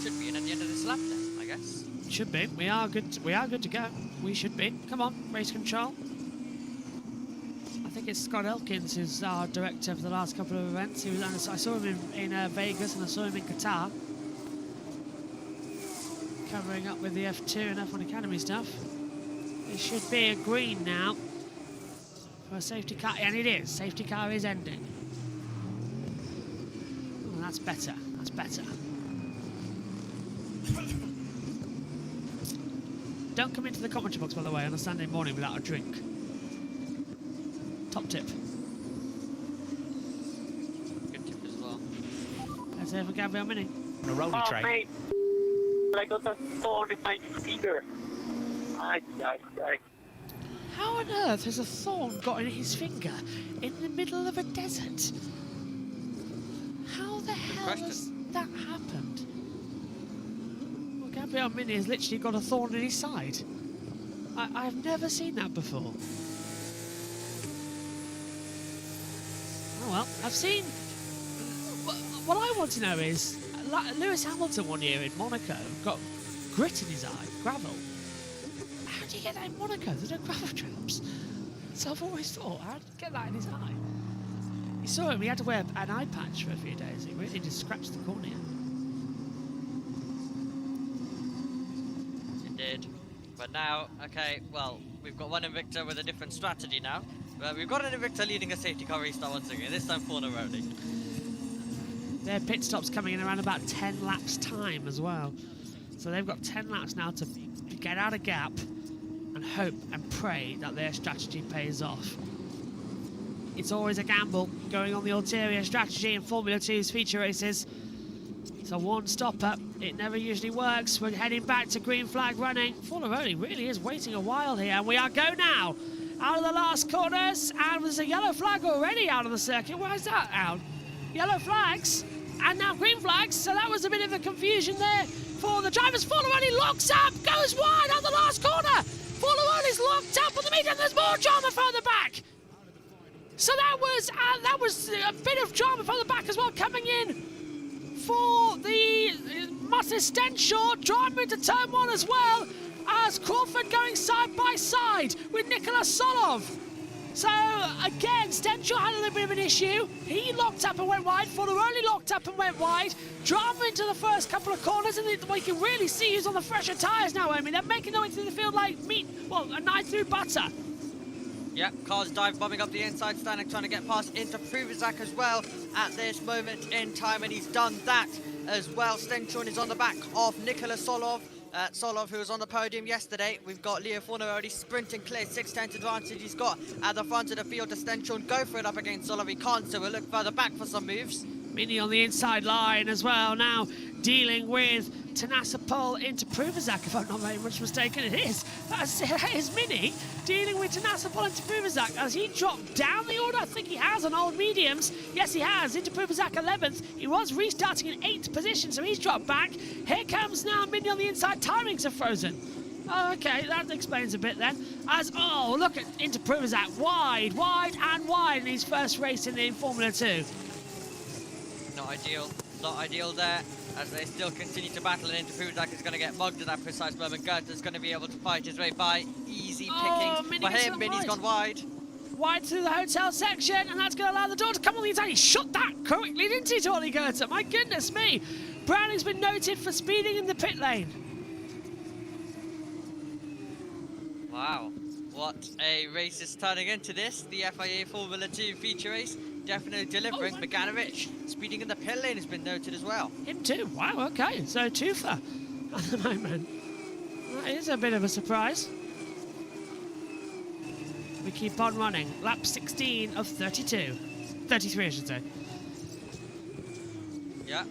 should be in at the end of this lap then, I guess. Should be. We are good to go. We should be. Come on, race control. I think it's Scott Elkins who's our director for the last couple of events. I saw him in Vegas and I saw him in Qatar. Covering up with the F2 and F1 Academy stuff. It should be a green now. For a safety car, and it is. Safety car is ending. Oh, that's better. That's better. Don't come into the commentary box, by the way, on a Sunday morning without a drink. Top tip. Good tip as well. Let's hear from Gabriel Mini. On a rolly train. Mate, I got a thorn in my finger. How on earth has a thorn got in his finger in the middle of a desert? How the hell has that happened? Well, Gabriel Mini has literally got a thorn in his side. I've never seen that before. Oh well, I've seen... What I want to know is, Lewis Hamilton one year in Monaco got grit in his eye, gravel. How do you get that in Monaco? There's no gravel traps. So I've always thought, how did he get that in his eye? You saw him, he had to wear an eye patch for a few days. He really just scratched the cornea. It did. But now, okay, well, we've got one Invicta with a different strategy now. We've got an Invicta leading a safety car restart once again, this time for Neroli. Their pit stop's coming in around about 10 laps time as well. So they've got 10 laps now to get out of gap and hope and pray that their strategy pays off. It's always a gamble going on the ulterior strategy in Formula 2's feature races. It's a one-stopper. It never usually works. We're heading back to green flag running. Fornaroli really is waiting a while here, and we are go now. Out of the last corners, and there's a yellow flag already out of the circuit. Why is that out? Yellow flags, and now green flags, so that was a bit of a confusion there for the drivers. Fornaroli locks up, goes wide on the last corner. Fornaroli's locked up on the medium, there's more drama further back. So that was a bit of drama further back as well, coming in for the Martin Stenshaw, driving into turn one as well, as Crawford going side by side with Nicholas Solov. So again, Stenshaw had a little bit of an issue. He locked up and went wide. Fornaroli locked up and went wide. Drama into the first couple of corners, and we can really see who's on the fresher tyres now, Amy. They're making their way through the field like meat, well, a knife through butter. Yep, cars dive bombing up the inside, Stanek trying to get past into Pruvizak as well at this moment in time, and he's done that as well. Stenchon is on the back of Nicholas Solov. Solov, who was on the podium yesterday. We've got Leo Fornaroli sprinting clear, 6/10 advantage he's got at the front of the field. To Stenchon go for it up against Solov. He can't, so we'll look further back for some moves. Mini on the inside line as well now, dealing with Tanasapol into Pruvizak, if I'm not very much mistaken. It is. That is Mini dealing with Tanasapol into Pruvizak as he dropped down the order. I think he has on old mediums. Yes, he has. Into Pruvizak 11th. He was restarting in 8th position, so he's dropped back. Here comes now Mini on the inside. Timings are frozen. Oh, okay, that explains a bit then. As, oh, look at into Pruvizak. Wide, wide, and wide in his first race in Formula 2. Not ideal there, as they still continue to battle, and into Pruvizak is going to get mugged at that precise moment. Gerta's going to be able to fight his way by. Easy pickings for him. Mini's gone wide. Wide through the hotel section, and that's going to allow the door to come on the inside. He shot that correctly, didn't he, to Ollie Gerta? My goodness me. Browning's been noted for speeding in the pit lane. Wow, what a race is turning into this. The FIA Formula 2 feature race. Definitely delivering. Beganovic speeding in the pit lane has been noted as well. Him too. Wow, okay. So twofer at the moment. That is a bit of a surprise. we keep on running. Lap 16 of 32. 33, I should say. Yeah.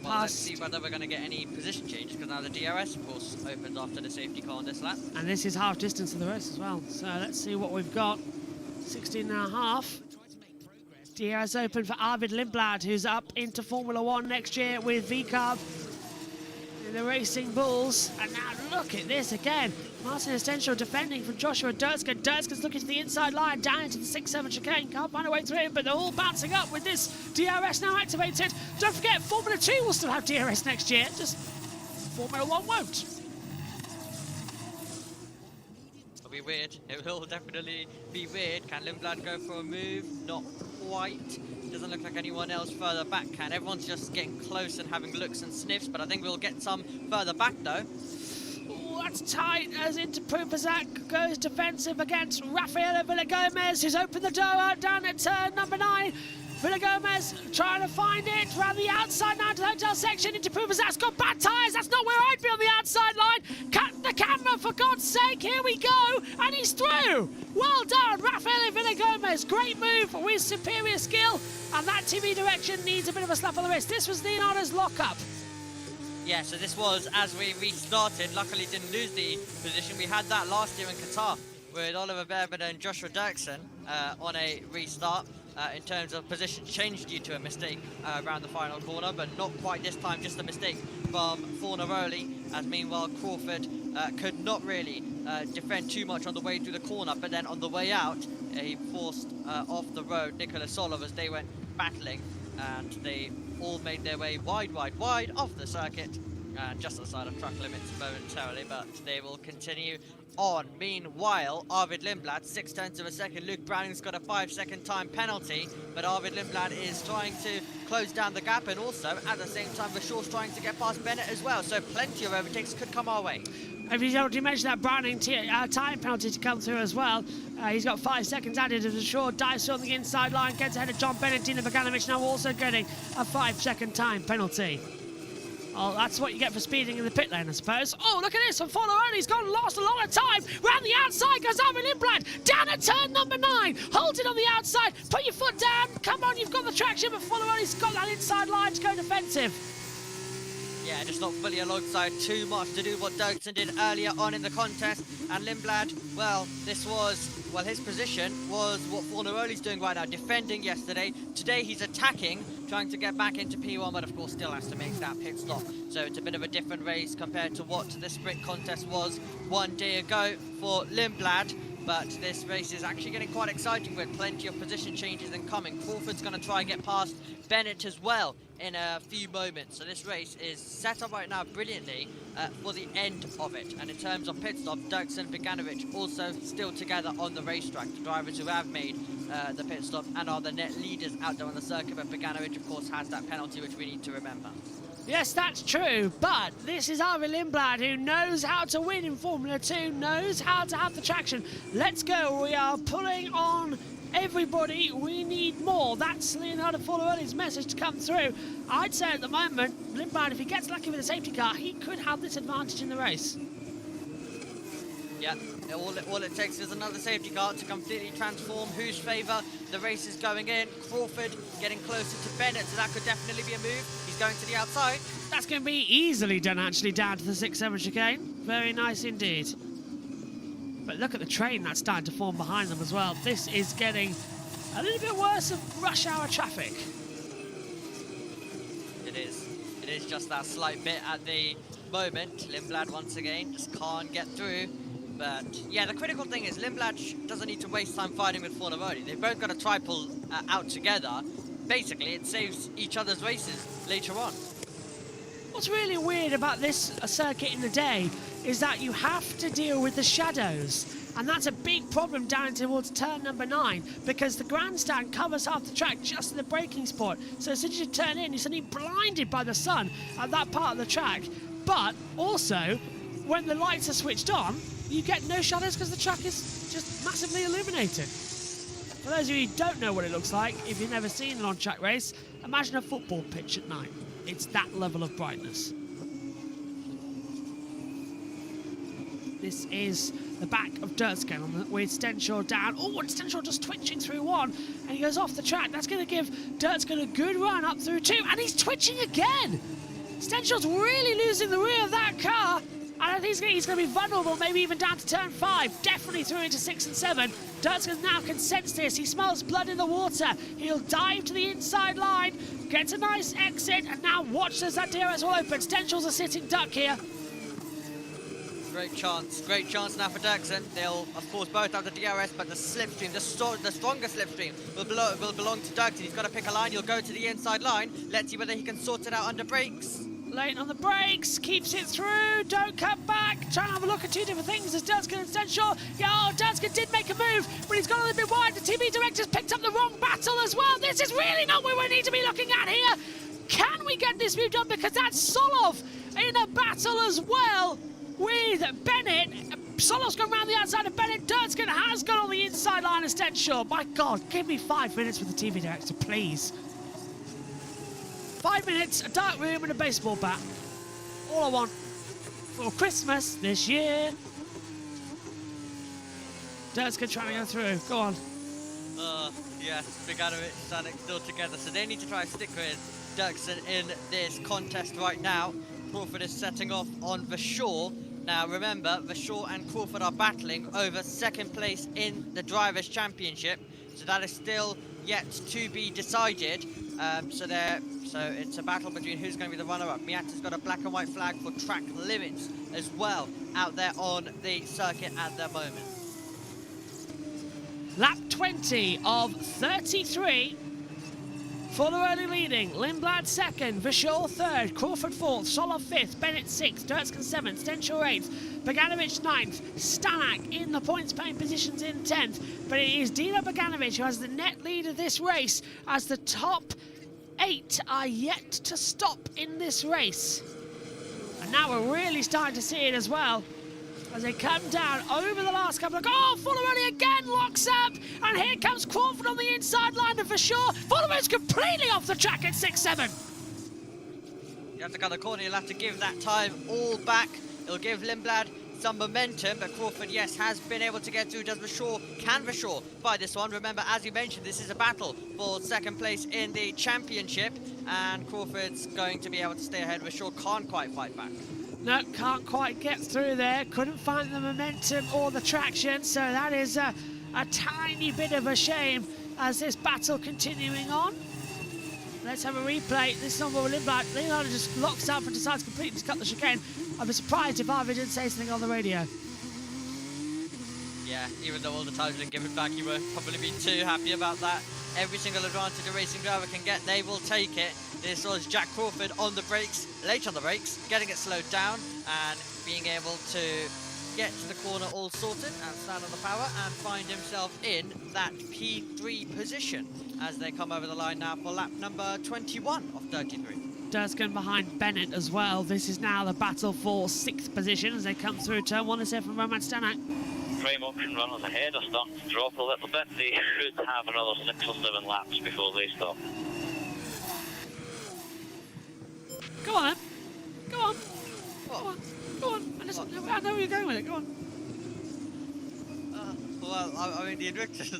Well, let's see whether we're going to get any position changes, because now the DRS, of course, opens after the safety car on this lap. And this is half distance of the race as well. So let's see what we've got. 16 and a half. DRS open for Arvid Lindblad, who's up into Formula 1 next year with VCARB in the Racing Bulls. And now look at this again. Martin Essential defending from Joshua Durska. Durska's looking to the inside line, down into the 6-7 chicane. Can't find a way through, but they're all bouncing up with this DRS now activated. Don't forget, Formula 2 will still have DRS next year, just Formula 1 won't. It'll be weird. It will definitely be weird. Can Lindblad go for a move? Not quite. Doesn't look like anyone else further back can. Everyone's just getting close and having looks and sniffs, but I think we'll get some further back though. Ooh, that's tight as into Prupazak goes defensive against Rafael Villagomez, who's opened the door out down at turn number 9. Villagomez trying to find it around the outside now to the hotel section into Prupazak's got bad tyres. That's not where I'd be on the outside line. Cut the camera for God's sake. Here we go. And he's through. Well done, Rafael Villagomez. Great move with superior skill. And that TV direction needs a bit of a slap on the wrist. This was Leonardo's lockup. Yeah, so this was as we restarted. Luckily didn't lose the position. We had that last year in Qatar with Oliver Berbert and Joshua Dirksen on a restart. In terms of position change due to a mistake around the final corner, but not quite this time, just a mistake from Fornaroli, as meanwhile Crawford could not really defend too much on the way through the corner, but then on the way out he forced off the road Nicolas Solov as they went battling, and they all made their way wide off the circuit, just outside of track limits momentarily, but they will continue on. Meanwhile, Arvid Lindblad, 0.6 of a second. Luke Browning's got a 5-second time penalty, but Arvid Lindblad is trying to close down the gap, and also at the same time Vashaw's trying to get past Bennett as well, so plenty of overtakes could come our way. If you already mentioned that Browning time penalty to come through as well, he's got 5 seconds added as Vashaw dives on the inside line, gets ahead of John Bennett. Dina Bogdanovic now also getting a 5-second time penalty. Oh, that's what you get for speeding in the pit lane, I suppose. Oh, look at this. And Fornaroli's lost a lot of time. Round the outside goes Arvid Lindblad. Down at turn number 9. Hold it on the outside. Put your foot down. Come on, you've got the traction, but Fornaroli's got that inside line to go defensive. Yeah, just not fully alongside. Too much to do what Dirksen did earlier on in the contest. And Lindblad, well, his position was what Fornaroli's doing right now, defending yesterday. Today he's attacking, trying to get back into P1, but of course still has to make that pit stop. So it's a bit of a different race compared to what the sprint contest was one day ago for Lindblad. But this race is actually getting quite exciting with plenty of position changes incoming. Crawford's going to try and get past Bennett as well in a few moments. So this race is set up right now brilliantly for the end of it. And in terms of pit stop, Dirksen, Bogdanovic also still together on the racetrack. The drivers who have made the pit stop and are the net leaders out there on the circuit. But Bogdanovic, of course, has that penalty which we need to remember. Yes, that's true, but this is Arvid Lindblad, who knows how to win in Formula 2, knows how to have the traction. Let's go. We are pulling on everybody. We need more. That's Leonardo Fornaroli's message to come through. I'd say at the moment, Lindblad, if he gets lucky with a safety car, he could have this advantage in the race. Yeah, all it takes is another safety car to completely transform whose favour the race is going in. Crawford getting closer to Bennett, so that could definitely be a move. He's going to the outside. That's going to be easily done, actually, down to the 6-7 chicane. Very nice indeed. But look at the train that's starting to form behind them as well. This is getting a little bit worse of rush hour traffic. It is. It is just that slight bit at the moment. Lindblad, once again, just can't get through. But, yeah, the critical thing is Lindblad doesn't need to waste time fighting with Fornaroli. They've both got to try pull out together. Basically, it saves each other's races later on. What's really weird about this circuit in the day is that you have to deal with the shadows. And that's a big problem down towards turn number 9, because the grandstand covers half the track just in the braking spot. So as soon as you turn in, you're suddenly blinded by the sun at that part of the track. But also, when the lights are switched on, you get no shadows because the track is just massively illuminated. For those of you who don't know what it looks like, if you've never seen an on-track race, imagine a football pitch at night. It's that level of brightness. This is the back of Dirtskin with Stenshaw down. Oh, and Stenshaw just twitching through one, and he goes off the track. That's going to give Dirtskin a good run up through two, and he's twitching again. Stenshaw's really losing the rear of that car. And I think he's going to be vulnerable, maybe even down to turn 5. Definitely through into 6 and 7. Dirtskin now can sense this. He smells blood in the water. He'll dive to the inside line, gets a nice exit, and now watch as that DRS will open. Stenshaw's a sitting duck here. Great chance now for Dirksen. They'll, of course, both have the DRS, but the slipstream, the stronger slipstream, will belong to Dirksen. He's got to pick a line. He'll go to the inside line. Let's see whether he can sort it out under brakes. Late on the brakes, keeps it through, don't cut back. Trying to have a look at two different things as Dirtskin and Stenshaw. Yeah, oh, Dirtskin did make a move, but he's gone a little bit wide. The TV director's picked up the wrong battle as well. This is really not what we need to be looking at here. Can we get this move done? Because that's Solov in a battle as well with Bennett. Solov's gone around the outside of Bennett. Dirtskin has gone on the inside line of Stenshaw. My God, give me 5 minutes with the TV director, please. 5 minutes, a dark room and a baseball bat. All I want for Christmas this year. Dirtskin trying to go through. Go on. Yes, Beganovic, Stanek still together, so they need to try to stick with Dirksen in this contest right now. Crawford is setting off on Vashaw. Now remember, Vashaw and Crawford are battling over second place in the Drivers' Championship, so that is still yet to be decided. So it's a battle between who's going to be the runner-up. Miata's got a black and white flag for track limits as well out there on the circuit at the moment. Lap 20 of 33. Fulleroni leading, Lindblad second, Vashaw third, Crawford fourth, Solov fifth, Bennett sixth, Dirtskin seventh, Stenshaw eighth, Beganovic ninth, Stanak in the points paying positions in 10th. But it is Dino Beganovic who has the net lead of this race as the top 8 are yet to stop in this race. And now we're really starting to see it as well as they come down over the last couple of... Oh, Fulleroni again locks up, and here comes Crawford on the inside line of Vashaw. Fulleroni's completely off the track at 6-7. You have to cut the corner, you'll have to give that time all back. It'll give Lindblad some momentum, but Crawford, yes, has been able to get through. Does Vashaw, can Vashaw buy this one? Remember, as you mentioned, this is a battle for second place in the championship, and Crawford's going to be able to stay ahead. Vashaw can't quite fight back. No, can't quite get through there. Couldn't find the momentum or the traction, so that is a tiny bit of a shame as this battle continuing on. Let's have a replay. This is on Lindblad. Lindblad just locks up and decides completely to cut the chicane. I'd be surprised if Arvid didn't say something on the radio. Yeah, even though all the times been given back, you won't probably be too happy about that. Every single advantage a racing driver can get, they will take it. This was Jack Crawford on the brakes, late on the brakes, getting it slowed down and being able to get to the corner all sorted and stand on the power and find himself in that P3 position as they come over the line now for lap number 21 of 33. Dirtskin behind Bennett as well. This is now the battle for 6th position as they come through turn 1. Let's hear from Roman Stanak. Prime option runners ahead are starting to drop a little bit. They should have another 6 or 7 laps before they stop. Go on, then. Go on. Go on. Go on. I know where you're going with it. Go on. Well, I mean, the Invictus,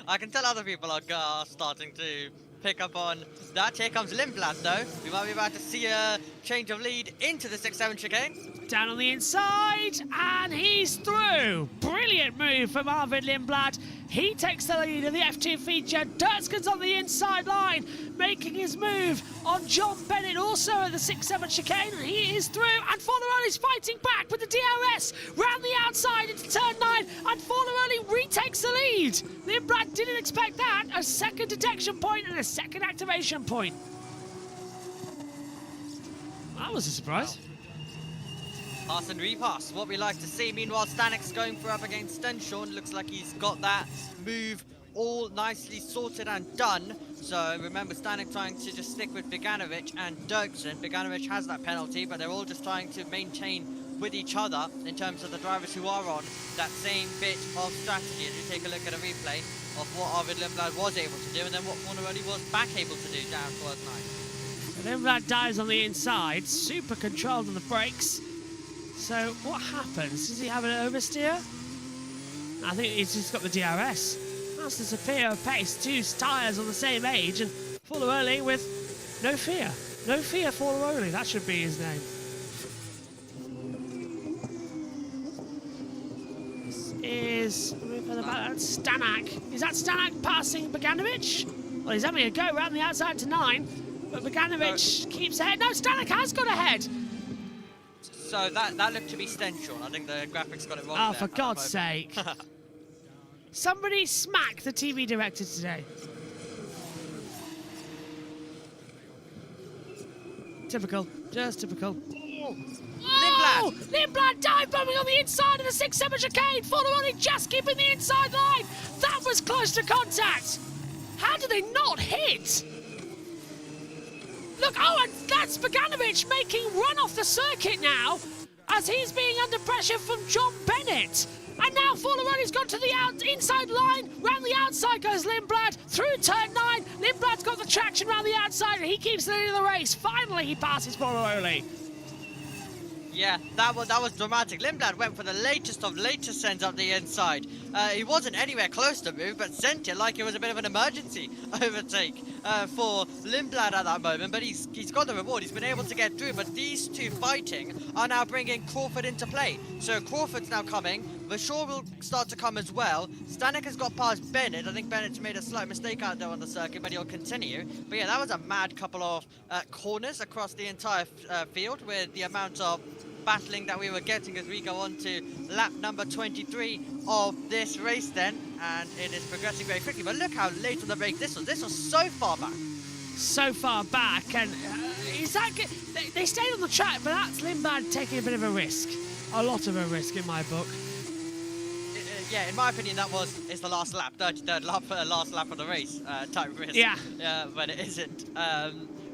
I can tell other people are starting to pick up on that. Here comes Lindblad, though. We might be about to see a change of lead into the 6-7 chicane. Down on the inside, and he's through. Brilliant move from Arvid Lindblad. He takes the lead of the F2 feature. Dirtskin's on the inside line, making his move on John Bennett, also at the 6-7 chicane, and he is through. And Fulleroni's fighting back with the DRS round the outside into turn 9, and Fulleroni retakes the lead. Lindblad didn't expect that. A second detection point and a second activation point. That was a surprise. Wow. Pass and repass, what we like to see. Meanwhile, Stanek's going for up against Stenshaw. Looks like he's got that move all nicely sorted and done. So remember, Stanek trying to just stick with Beganovic and Dirksen. Beganovic has that penalty, but they're all just trying to maintain with each other in terms of the drivers who are on that same bit of strategy. As you take a look at a replay of what Arvid Lindblad was able to do and then what Fulleroni was back able to do down towards 9. Lindblad dives on the inside, super controlled on the brakes. So what happens? Does he have an oversteer? I think he's just got the DRS. That's the superior pace. 2 tyres on the same age, and Forlaroli with no fear. No fear Forlaroli, that should be his name. This is Stanek. Is that Stanek passing Bogdanovic? Well, he's having a go around the outside to 9, but Bogdanovic keeps ahead. No, Stanek has got ahead. So that looked to be Stenchel. I think the graphics got it wrong. Oh, there for God's sake. Somebody smack the TV director today. Typical. Just typical. Oh! Lindblad dive bombing on the inside of the 6-7 chicane. Forlaroli just keeping the inside line. That was close to contact. How did they not hit? Look, oh, and that's Bogdanovic making run off the circuit now as he's being under pressure from John Bennett. And now Forlaroli's gone to the inside line. Round the outside goes Lindblad through turn 9. Lindblad's got the traction round the outside and he keeps leading the race. Finally, he passes Forlaroli. Yeah, that was dramatic. Lindblad went for the latest of latest sends up the inside. He wasn't anywhere close to move, but sent it like it was a bit of an emergency overtake for Lindblad at that moment. But he's got the reward. He's been able to get through. But these two fighting are now bringing Crawford into play. So Crawford's now coming. Vashaw will start to come as well. Stanek has got past Bennett. I think Bennett's made a slight mistake out there on the circuit, but he'll continue. But yeah, that was a mad couple of corners across the entire field with the amount of battling that we were getting as we go on to lap number 23 of this race then, and it is progressing very quickly. But look how late on the break this was so far back. So far back, and is that good? They stayed on the track, but that's Lindblad taking a bit of a risk. A lot of a risk in my book. Yeah, in my opinion, is the last lap, 33rd lap, last lap of the race type risk. Yeah. But it isn't.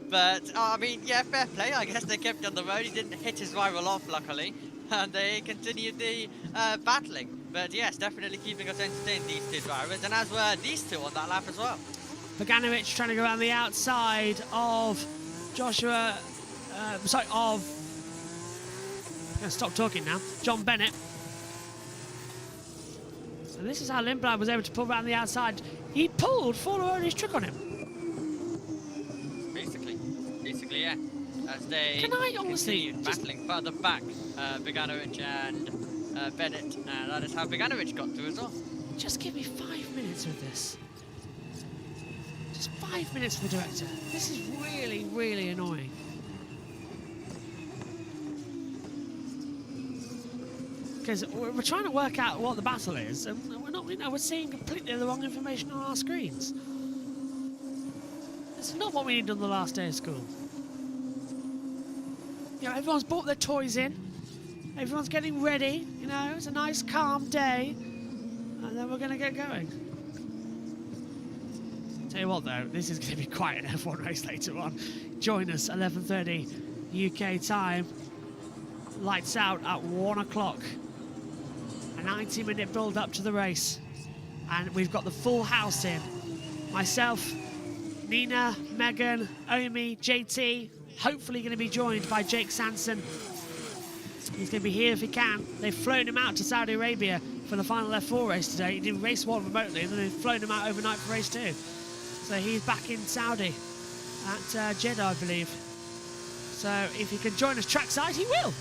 But, I mean, yeah, fair play. I guess they kept on the road. He didn't hit his rival off, luckily. And they continued the battling. But, yes, definitely keeping us entertained, these two drivers. And as were these two on that lap as well. Bogdanovic trying to go around the outside of Joshua... I'm going to stop talking now. John Bennett. And this is how Lindblad was able to pull around the outside. He pulled Forlaroli's trick on him. Basically, yeah. As they continued battling further back, Bogdanovic and Bennett, and that is how Bogdanovic got through as well. Just give me 5 minutes with this. Just 5 minutes for the director. This is really, really annoying. Because we're trying to work out what the battle is, and we're seeing completely the wrong information on our screens. This is not what we need on the last day of school. You know, everyone's brought their toys in. Everyone's getting ready. You know, it's a nice, calm day, and then we're going to get going. Tell you what, though, this is going to be quite an F1 race later on. Join us 11:30 UK time. Lights out at 1 o'clock. A 90-minute build up to the race, and we've got the full house in. Myself, Nina, Megan, Omi, JT, hopefully going to be joined by Jake Sanson. He's going to be here if he can. They've flown him out to Saudi Arabia for the final F4 race today. He did race 1 remotely, and then they've flown him out overnight for race 2. So he's back in Saudi at Jeddah, I believe. So if he can join us trackside, he will.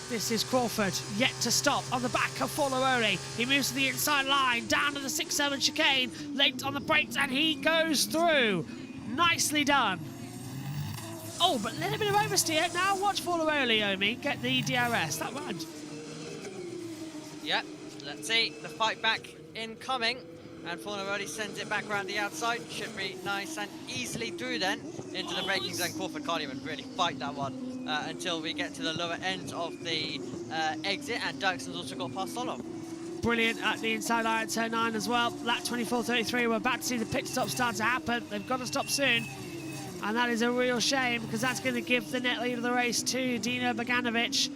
This is Crawford, yet to stop on the back of Forlaroli. He moves to the inside line, down to the 6-7 chicane, late on the brakes, and he goes through. Nicely done. Oh, but a little bit of oversteer. Now watch Forlaroli, Omi, get the DRS. That run. Yeah, let's see. The fight back incoming. And Forlaroli sends it back around the outside. Should be nice and easily through then into the braking zone. Crawford can't even really fight that one until we get to the lower end of the exit. And Dirkson's also got past Solomon. Brilliant at the inside line at turn 9 as well. Lap 24.33. We're about to see the pit stop start to happen. They've got to stop soon. And that is a real shame because that's going to give the net lead of the race to Dino Bogdanovic.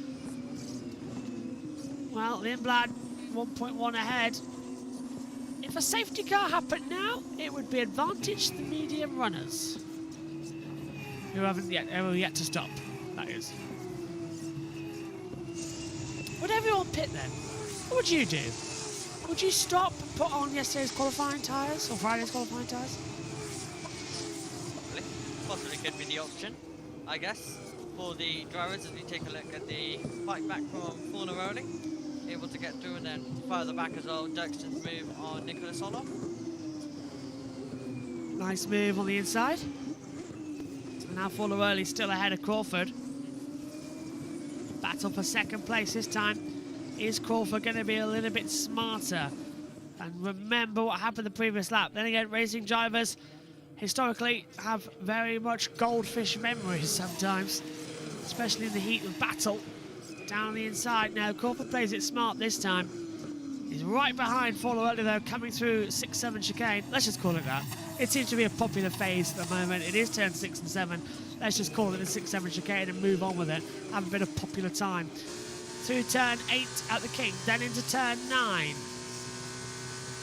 Well, Lindblad 1.1 ahead. If a safety car happened now, it would be advantage the medium runners, who haven't yet to stop, that is. would everyone pit then? What would you do? Would you stop, put on yesterday's qualifying tyres or Friday's qualifying tyres? Possibly could be the option, I guess, for the drivers as we take a look at the fight back from Fornaroli. Able to get through, and then further back as well, Dirksen's move on Nicholas Olof. Nice move on the inside. And now Fornaroli still ahead of Crawford. Battle for second place this time. Is Crawford going to be a little bit smarter and remember what happened the previous lap? Then again, racing drivers historically have very much goldfish memories sometimes, especially in the heat of battle. Down the inside now, Crawford plays it smart this time. He's right behind Fornaroli though, coming through 6-7 chicane. Let's just call it that. It seems to be a popular phase at the moment. It is turn 6 and 7. Let's just call it a 6-7 chicane and move on with it. Have a bit of popular time. Through turn 8 at the King, then into turn 9.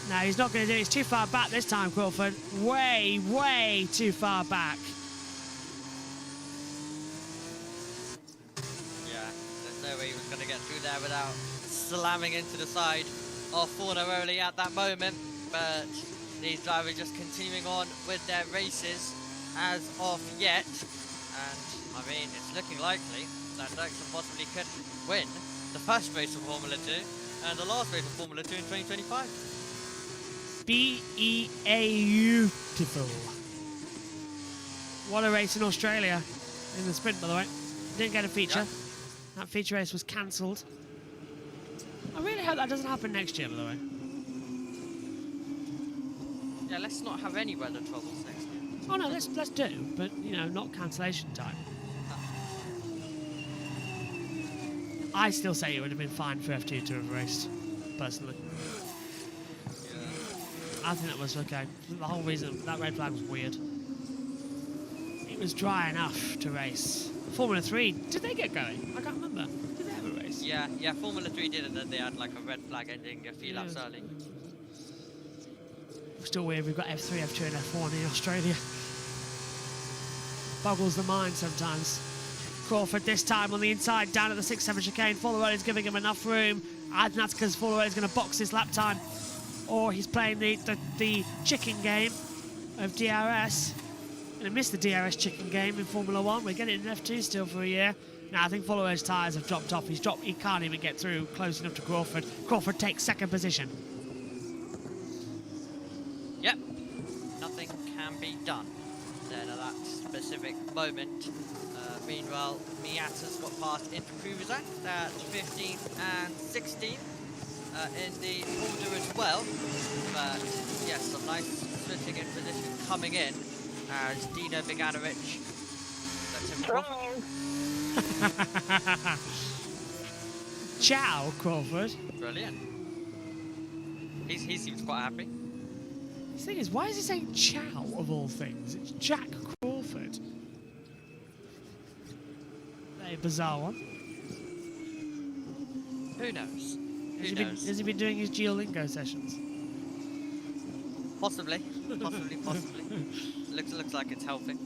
No, he's not going to do it. He's too far back this time, Crawford. Way, way too far back. Yeah, there's no way he was going to get through there without slamming into the side of Fornaroli at that moment. But these drivers just continuing on with their races as of yet. And, I mean, it's looking likely that Dirksen possibly could win the first race of Formula 2 and the last race of Formula 2 in 2025. Beautiful. What a race in Australia in the sprint, by the way. Didn't get a feature. Yeah. That feature race was cancelled. I really hope that doesn't happen next year, by the way. Yeah, let's not have any weather troubles next year. Oh no, let's do, but you know, not cancellation time. I still say it would have been fine for F2 to have raced, personally. I think that was okay. The whole reason that red flag was weird. It was dry enough to race. Formula 3, did they get going? I can't remember. Did they have a race? Yeah, Formula 3 did it, and then they had like a red flag ending a few laps early. Still weird, we've got F3, F2 and F1 in Australia. Boggles the mind sometimes. Crawford this time on the inside, down at the 6-7 chicane. Fornaroli's giving him enough room. I think that's because Fornaroli's going to box his lap time. Or he's playing the chicken game of DRS. Going to miss the DRS chicken game in Formula 1. We're getting it in F2 still for a year. Now I think Fornaroli's tyres have dropped off. He can't even get through close enough to Crawford. Crawford takes second position. Yep, nothing can be done then at that specific moment. Meanwhile, Miata's got past into Kruzak at 15th and 16th in the order as well. But yes, some nice switching in position coming in as Dino Beganovic lets him cross. Ciao, Crawford. Brilliant. He seems quite happy. The thing is, why is he saying ciao of all things? It's Jack Crawford. Very bizarre one. Who knows? Has he been doing his Geolingo sessions? Possibly. Looks like it's healthy.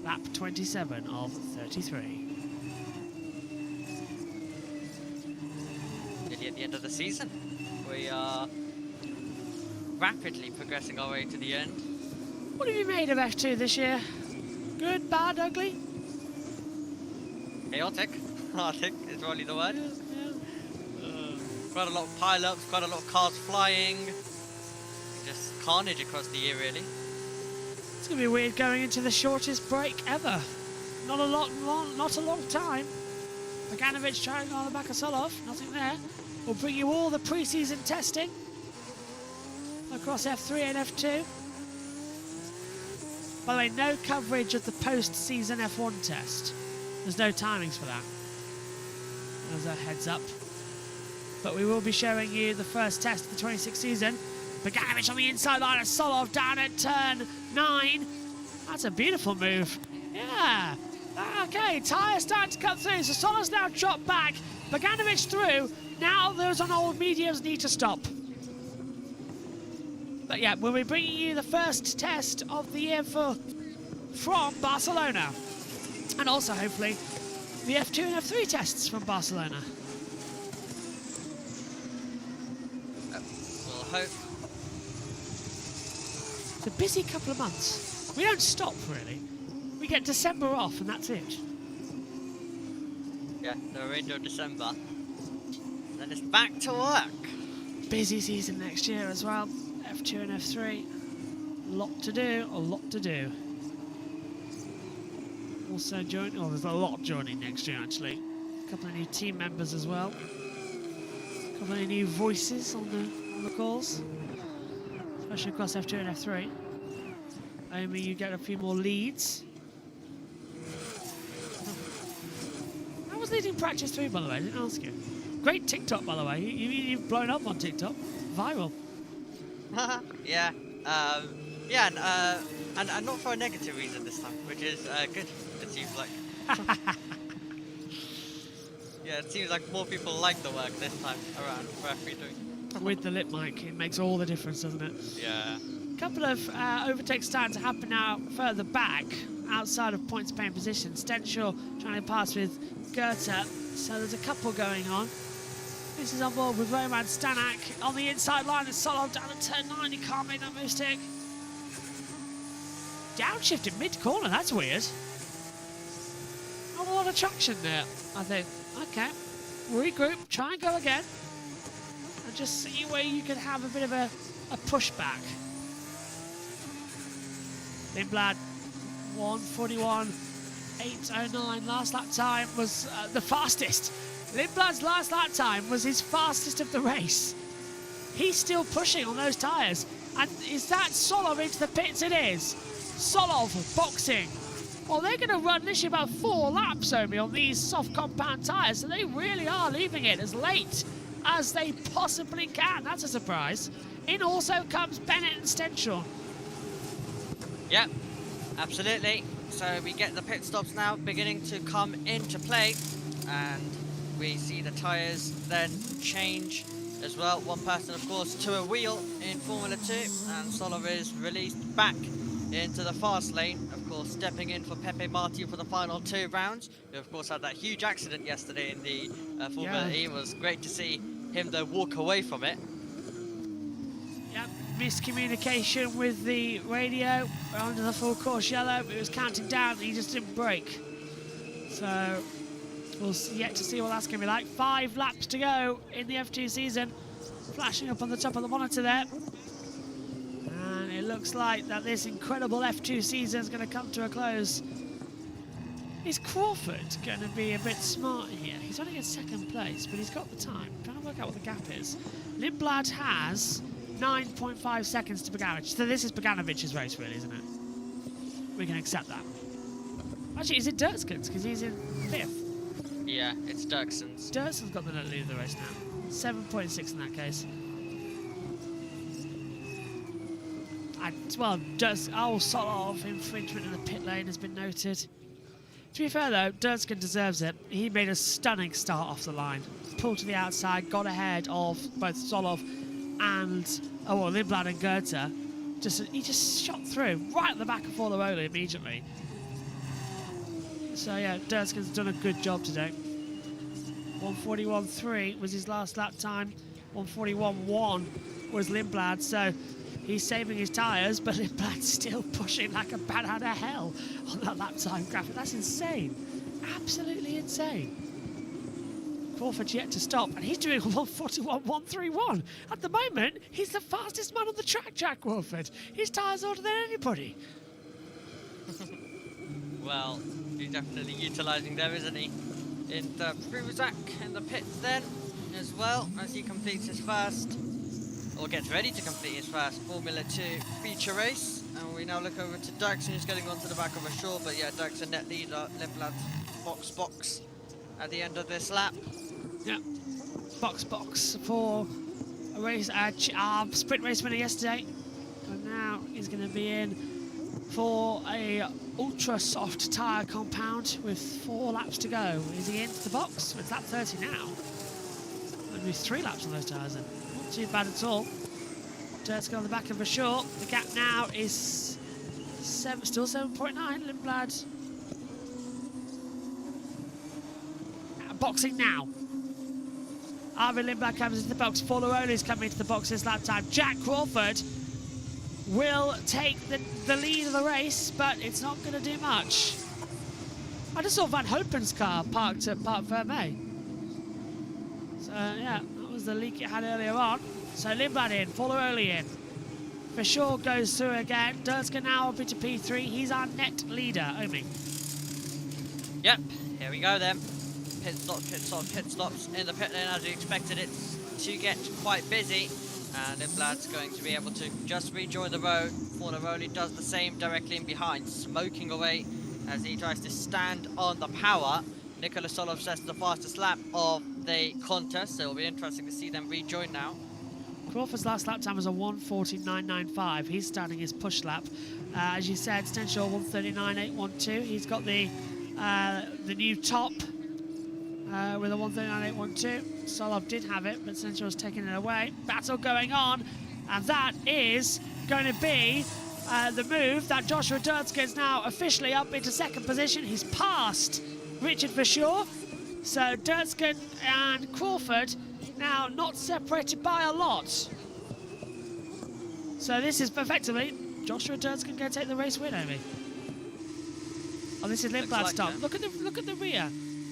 Lap 27 of 33. Nearly at the end of the season. We are rapidly progressing our way to the end. What have you made of F2 this year? Good, bad, ugly? Chaotic. I think is probably the word. Yeah. Quite a lot of pile-ups, quite a lot of cars flying. Just carnage across the year, really. It's going to be weird going into the shortest break ever. Not a long time. Beganovic trying on the back of Solov, nothing there. We'll bring you all the pre-season testing across F3 and F2. By the way, no coverage of the post-season F1 test. There's no timings for that. As a heads up. But we will be showing you the first test of the 26th season. Beganovic on the inside line of Solov down at turn 9. That's a beautiful move. Yeah. Okay, tyres starting to cut through. So Solov's now dropped back. Beganovic through. Now those on old mediums need to stop. But yeah, we'll be bringing you the first test of the year from Barcelona. And also, hopefully, the F2 and F3 tests from Barcelona. We'll hope. It's a busy couple of months. We don't stop, really. We get December off, and that's it. Yeah, the remainder of December. Then it's back to work. Busy season next year as well. F2 and F3. A lot to do. Also joining, there's a lot joining next year actually. A couple of new team members as well. A couple of new voices on the calls. Especially across F2 and F3. Amy, you get a few more leads. How was leading practice 3, by the way? I didn't ask you. Great TikTok, by the way. You've blown up on TikTok. Viral. Yeah. And not for a negative reason this time, which is good. It seems like. Yeah, it seems like more people like the work this time around for F3 With the lip mic, it makes all the difference, doesn't it? Yeah. A couple of overtakes starting to happen now further back, outside of points paying position. Stenshall trying to pass with Goethe, so there's a couple going on. This is on board with Roman Stanek on the inside line. It's Solov down at turn 9. He can't make that move stick. Downshifted mid-corner, that's weird. Not a lot of traction there, I think. Okay, regroup, try and go again. And just see where you can have a bit of a pushback. Lindblad, 1:41.809. Last lap time was the fastest. Lindblad's last lap time was his fastest of the race. He's still pushing on those tyres. And is that Solov into the pits? It is. Solov boxing. Well, they're going to run literally about 4 laps, Omi, on these soft compound tyres. So they really are leaving it as late as they possibly can. That's a surprise. In also comes Bennett and Stenshall. Yep, absolutely. So we get the pit stops now beginning to come into play. And we see the tyres then change as well. One person, of course, to a wheel in Formula 2. And Solov is released back into the fast lane. Of course, stepping in for Pepe Marti for the final 2 rounds. Who, of course, had that huge accident yesterday in the Formula E. It was great to see him, though, walk away from it. Yep, miscommunication with the radio. We're under the full course yellow. It was counting down and he just didn't brake. So we'll yet to see what that's going to be like. 5 laps to go in the F2 season. Flashing up on the top of the monitor there. And it looks like that this incredible F2 season is going to come to a close. Is Crawford going to be a bit smart here? He's only in 2nd place, but he's got the time. I'm trying to work out what the gap is. Lindblad has 9.5 seconds to Boganovic. So this is Boganovic's race, really, isn't it? We can accept that. Actually, is it Dirkson's? Because he's in 5th. Yeah, it's Dirkson's. Dirkson's got the lead of the race now. 7.6 in that case. Well, Solov infringement in the pit lane has been noted. To be fair though, Durskin deserves it. He made a stunning start off the line. Pulled to the outside, got ahead of both Solov and Lindblad and Goethe. He just shot through right at the back of all the roller immediately. So yeah, Durskin's done a good job today. 1:41.3 was his last lap time. 1:41.1 was Lindblad. So he's saving his tyres, but Lindblad's still pushing like a bat out of hell on that lap time graphic. That's insane. Absolutely insane. Crawford's yet to stop, and he's doing 1:41.131. At the moment, he's the fastest man on the track, Jack Crawford. His tyres older than anybody. Well, he's definitely utilising them, isn't he? In the Pruzak in the pits then, as well, as he completes his first, or gets ready to complete his first Formula 2 feature race. And we now look over to Dirksen, who's getting onto the back of a Shaw, but yeah, Dirksen net leader, Lindblad's box at the end of this lap. Yeah, box for a race, sprint race winner yesterday. And now he's going to be in for a ultra soft tyre compound with 4 laps to go. Is he into the box? It's lap 30 now. There'll be 3 laps on those tyres then. Not too bad at all. Dirt's on the back of a short. The gap now is still 7.9. Lindblad Lindblad boxing now. Arvid Lindblad comes into the box. Forleroli's coming into the box this lap time. Jack Crawford will take the lead of the race, but it's not going to do much. I just saw Van Hopen's car parked at Parc Fermé. So, yeah, that was the leak it had earlier on. So, Lindblad in, Forleroli in. For sure goes through again. Durska now up into P3. He's our net leader, Omi. Yep, here we go then. Pit stops in the pit lane as we expected it to get quite busy. And Lindblad's going to be able to just rejoin the road. Forneroli does the same directly in behind, smoking away as he tries to stand on the power. Nicholas Solov sets the fastest lap of the contest, so it'll be interesting to see them rejoin now. Crawford's last lap time was a 1:49.95. He's starting his push lap. As you said, Stenshaw 1:39.812. He's got the new top with a 1:39.812. Solov did have it, but Stenshaw's taken it away. Battle going on, and that is going to be the move that Joshua Durska is now officially up into second position. He's passed Richard Verschoor. So Durska and Crawford now not separated by a lot. So this is effectively Joshua Durska going to take the race win, Omi. Oh, this is Lindblad's stop. Yeah. Look at the rear.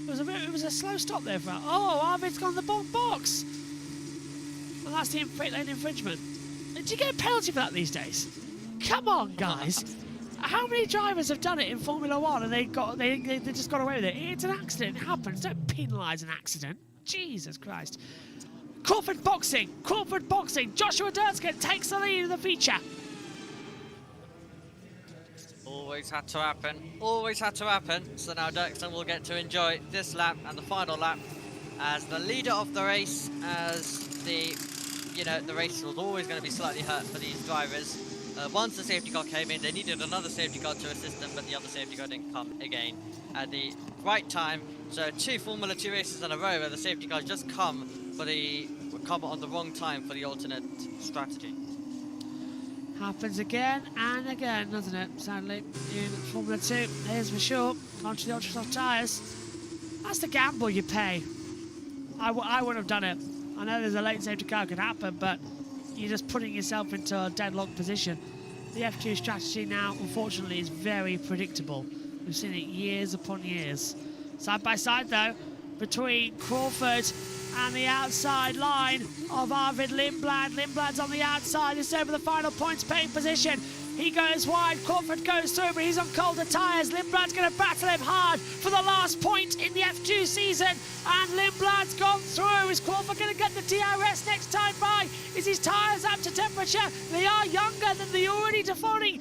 It was a slow stop there for. Oh, Arvid's gone the box. Well, that's the pit lane infringement. Do you get a penalty for that these days? Come on, guys. How many drivers have done it in Formula 1 and they just got away with it? It's an accident. It happens. Don't penalise an accident. Jesus Christ. Crawford boxing. Joshua Durska takes the lead of the feature. Always had to happen. So now Dirksen will get to enjoy this lap and the final lap as the leader of the race, as the race was always going to be slightly hurt for these drivers. Once the safety car came in, they needed another safety car to assist them, but the other safety car didn't come again at the right time. So 2 Formula 2 races in a row where the safety cars just come on the wrong time for the alternate strategy. Happens again and again, doesn't it? Sadly, in Formula 2. Here's for sure. Onto the ultra soft tyres. That's the gamble you pay. I wouldn't have done it. I know there's a late safety car could happen, but you're just putting yourself into a deadlock position. The F2 strategy now, unfortunately, is very predictable. We've seen it years upon years. Side by side, though, between Crawford and the outside line of Arvid Lindblad. Lindblad's on the outside. It's over the final points paying position. He goes wide. Crawford goes through, but he's on colder tyres. Lindblad's going to battle him hard for the last point in the F2 season. And Lindblad's gone through. Is Crawford going to get the DRS next time by? Is his tyres up to temperature? They are younger than the already defaulting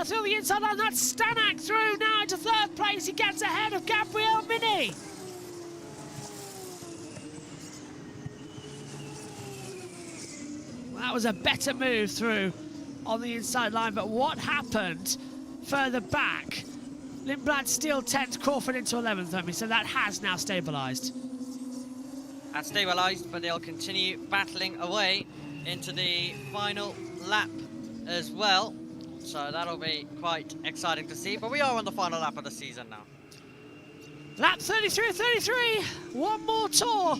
through the inside line. That's Stanak through now into third place. He gets ahead of Gabriel Mini. That was a better move through on the inside line, but what happened further back? Lindblad still 10th, Crawford into 11th, Omi, so that has now stabilised. Has stabilised, but they'll continue battling away into the final lap as well. So that'll be quite exciting to see, but we are on the final lap of the season now. Lap 33, one more tour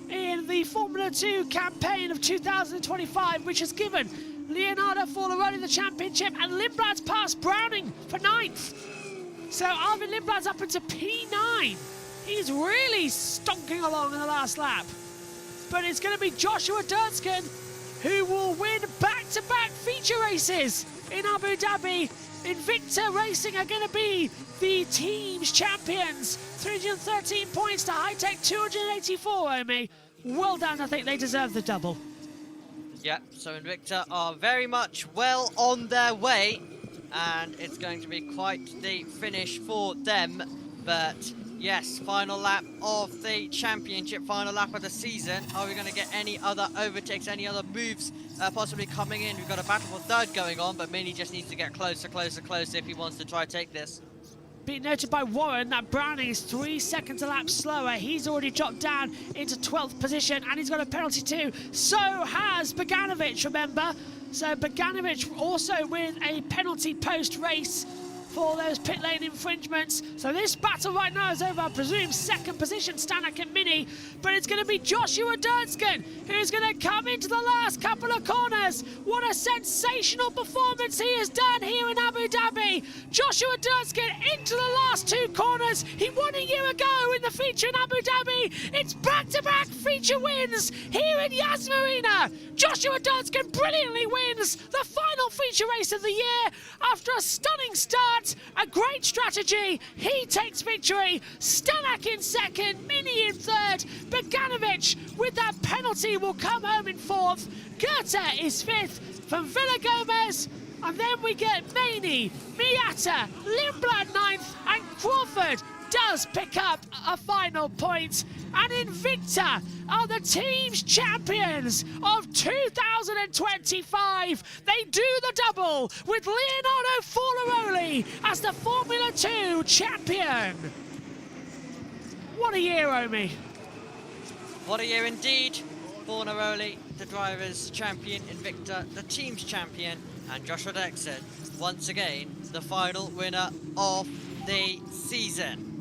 in the Formula 2 campaign of 2025, which has given Leonardo Forleroli the championship, and Lindblad's passed Browning for 9th. So Arvid Lindblad's up into P9. He's really stonking along in the last lap. But it's going to be Joshua Durska who will win back-to-back feature races in Abu Dhabi. Invicta Racing are going to be the team's champions. 313 points to High-Tech 284, Omi. Well done, I think they deserve the double. Yeah, so Invicta are very much well on their way, and it's going to be quite the finish for them. But yes, final lap of the championship, final lap of the season. Are we going to get any other overtakes, any other moves possibly coming in? We've got a battle for third going on, but Mini just needs to get closer if he wants to try to take this. Being noted by Warren that Browning is 3 seconds a lap slower. He's already dropped down into 12th position, and he's got a penalty too. So has Bogdanovic, remember? So Bogdanovic also with a penalty post-race for those pit lane infringements. So this battle right now is over, I presume, second position, Stanek and Mini, but it's going to be Joshua Durtskin who's going to come into the last couple of corners. What a sensational performance he has done here in Abu Dhabi. Joshua Durtskin into the last two corners. He won a year ago in the feature in Abu Dhabi. It's back-to-back feature wins here in Yas Marina. Joshua Durtskin brilliantly wins the final feature race of the year after a stunning start, a great strategy. He takes victory. Stanek in second, Mini in third. Bogdanovic with that penalty will come home in fourth. Goethe is fifth from Villa Gomez. And then we get Maney, Miata, Lindblad ninth, and Crawford does pick up a final point. And Invicta are the team's champions of 2025. They do the double with Leonardo Forlaroli as the Formula 2 champion. What a year, Omi. What a year indeed. Fornaroli, the driver's champion, Invicta, the team's champion, and Joshua Durtskin, once again, the final winner of the season.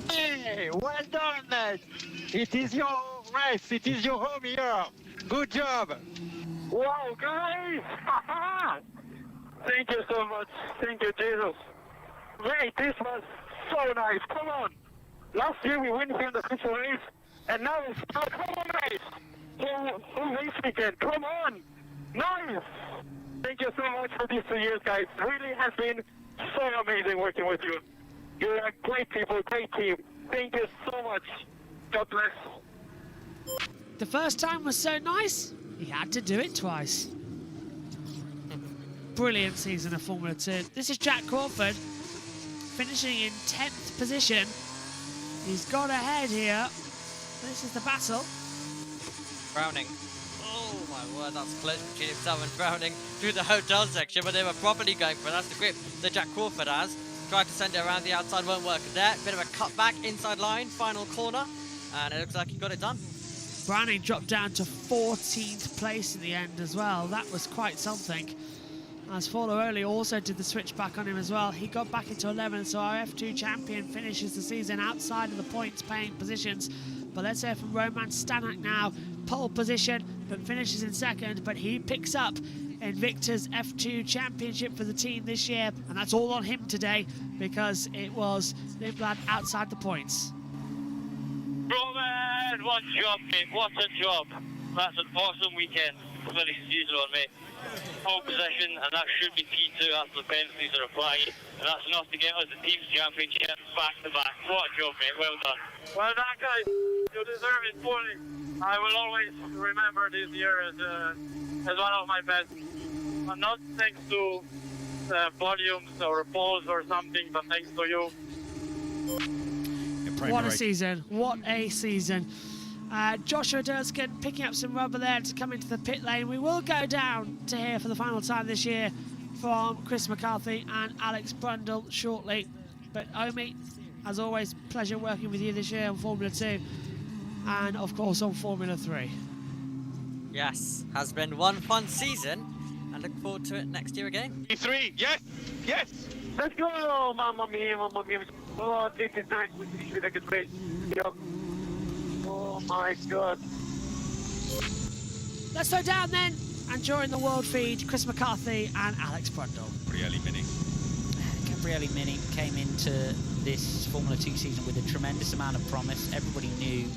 Hey, well done, mate. It is your race. It is your home here. Good job. Wow, guys! Thank you so much. Thank you, Jesus. Wait, this was so nice. Come on. Last year we won here in the feature race, and now it's a common race. Full race weekend. Come on. Nice. Thank you so much for these 2 years, guys. Really has been so amazing working with you. You're a great people, great team. Thank you so much. God bless. The first time was so nice, he had to do it twice. Brilliant season of Formula 2. This is Jack Crawford, finishing in 10th position. He's gone ahead here. This is the battle. Browning. Oh my word, that's close between himself and Browning through the hotel section, but they were properly going for it. That's the grip that Jack Crawford has. Tried to send it around the outside, won't work there. Bit of a cutback inside line, final corner, and it looks like he got it done. Browning dropped down to 14th place in the end as well. That was quite something. As Forlaroli also did the switch back on him as well. He got back into 11th, so our F2 champion finishes the season outside of the points-paying positions. But let's hear from Roman Stanek now. Pole position, but finishes in second, but he picks up Invicta's F2 championship for the team this year, and that's all on him today because it was Lindblad outside the points. Roman, what job, mate, what a job. That's an awesome weekend to finish the season on, mate. Pole position, and that should be P2 after the penalties are applied, and that's enough to get us the team's championship back to back. What a job, mate, well done. Well done, guys. You deserve it fully. I will always remember this year as one of my best. And not thanks to volumes or poles or something, but thanks to you. What a season. What a season. Joshua Durtskin picking up some rubber there to come into the pit lane. We will go down to hear for the final time this year from Chris McCarthy and Alex Brundle shortly. But Omi, as always, pleasure working with you this year on Formula 2 and, of course, on Formula 3. Yes, has been one fun season, and look forward to it next year again. P3, yes, yes. Let's go, mamma mia, mamma mia. Oh, this is nice. We finish with a good race. Yep. Oh my God. Let's go down then and join the world feed, Chris McCarthy and Alex Brundle. Gabriele Mini came into this Formula 2 season with a tremendous amount of promise. Everybody knew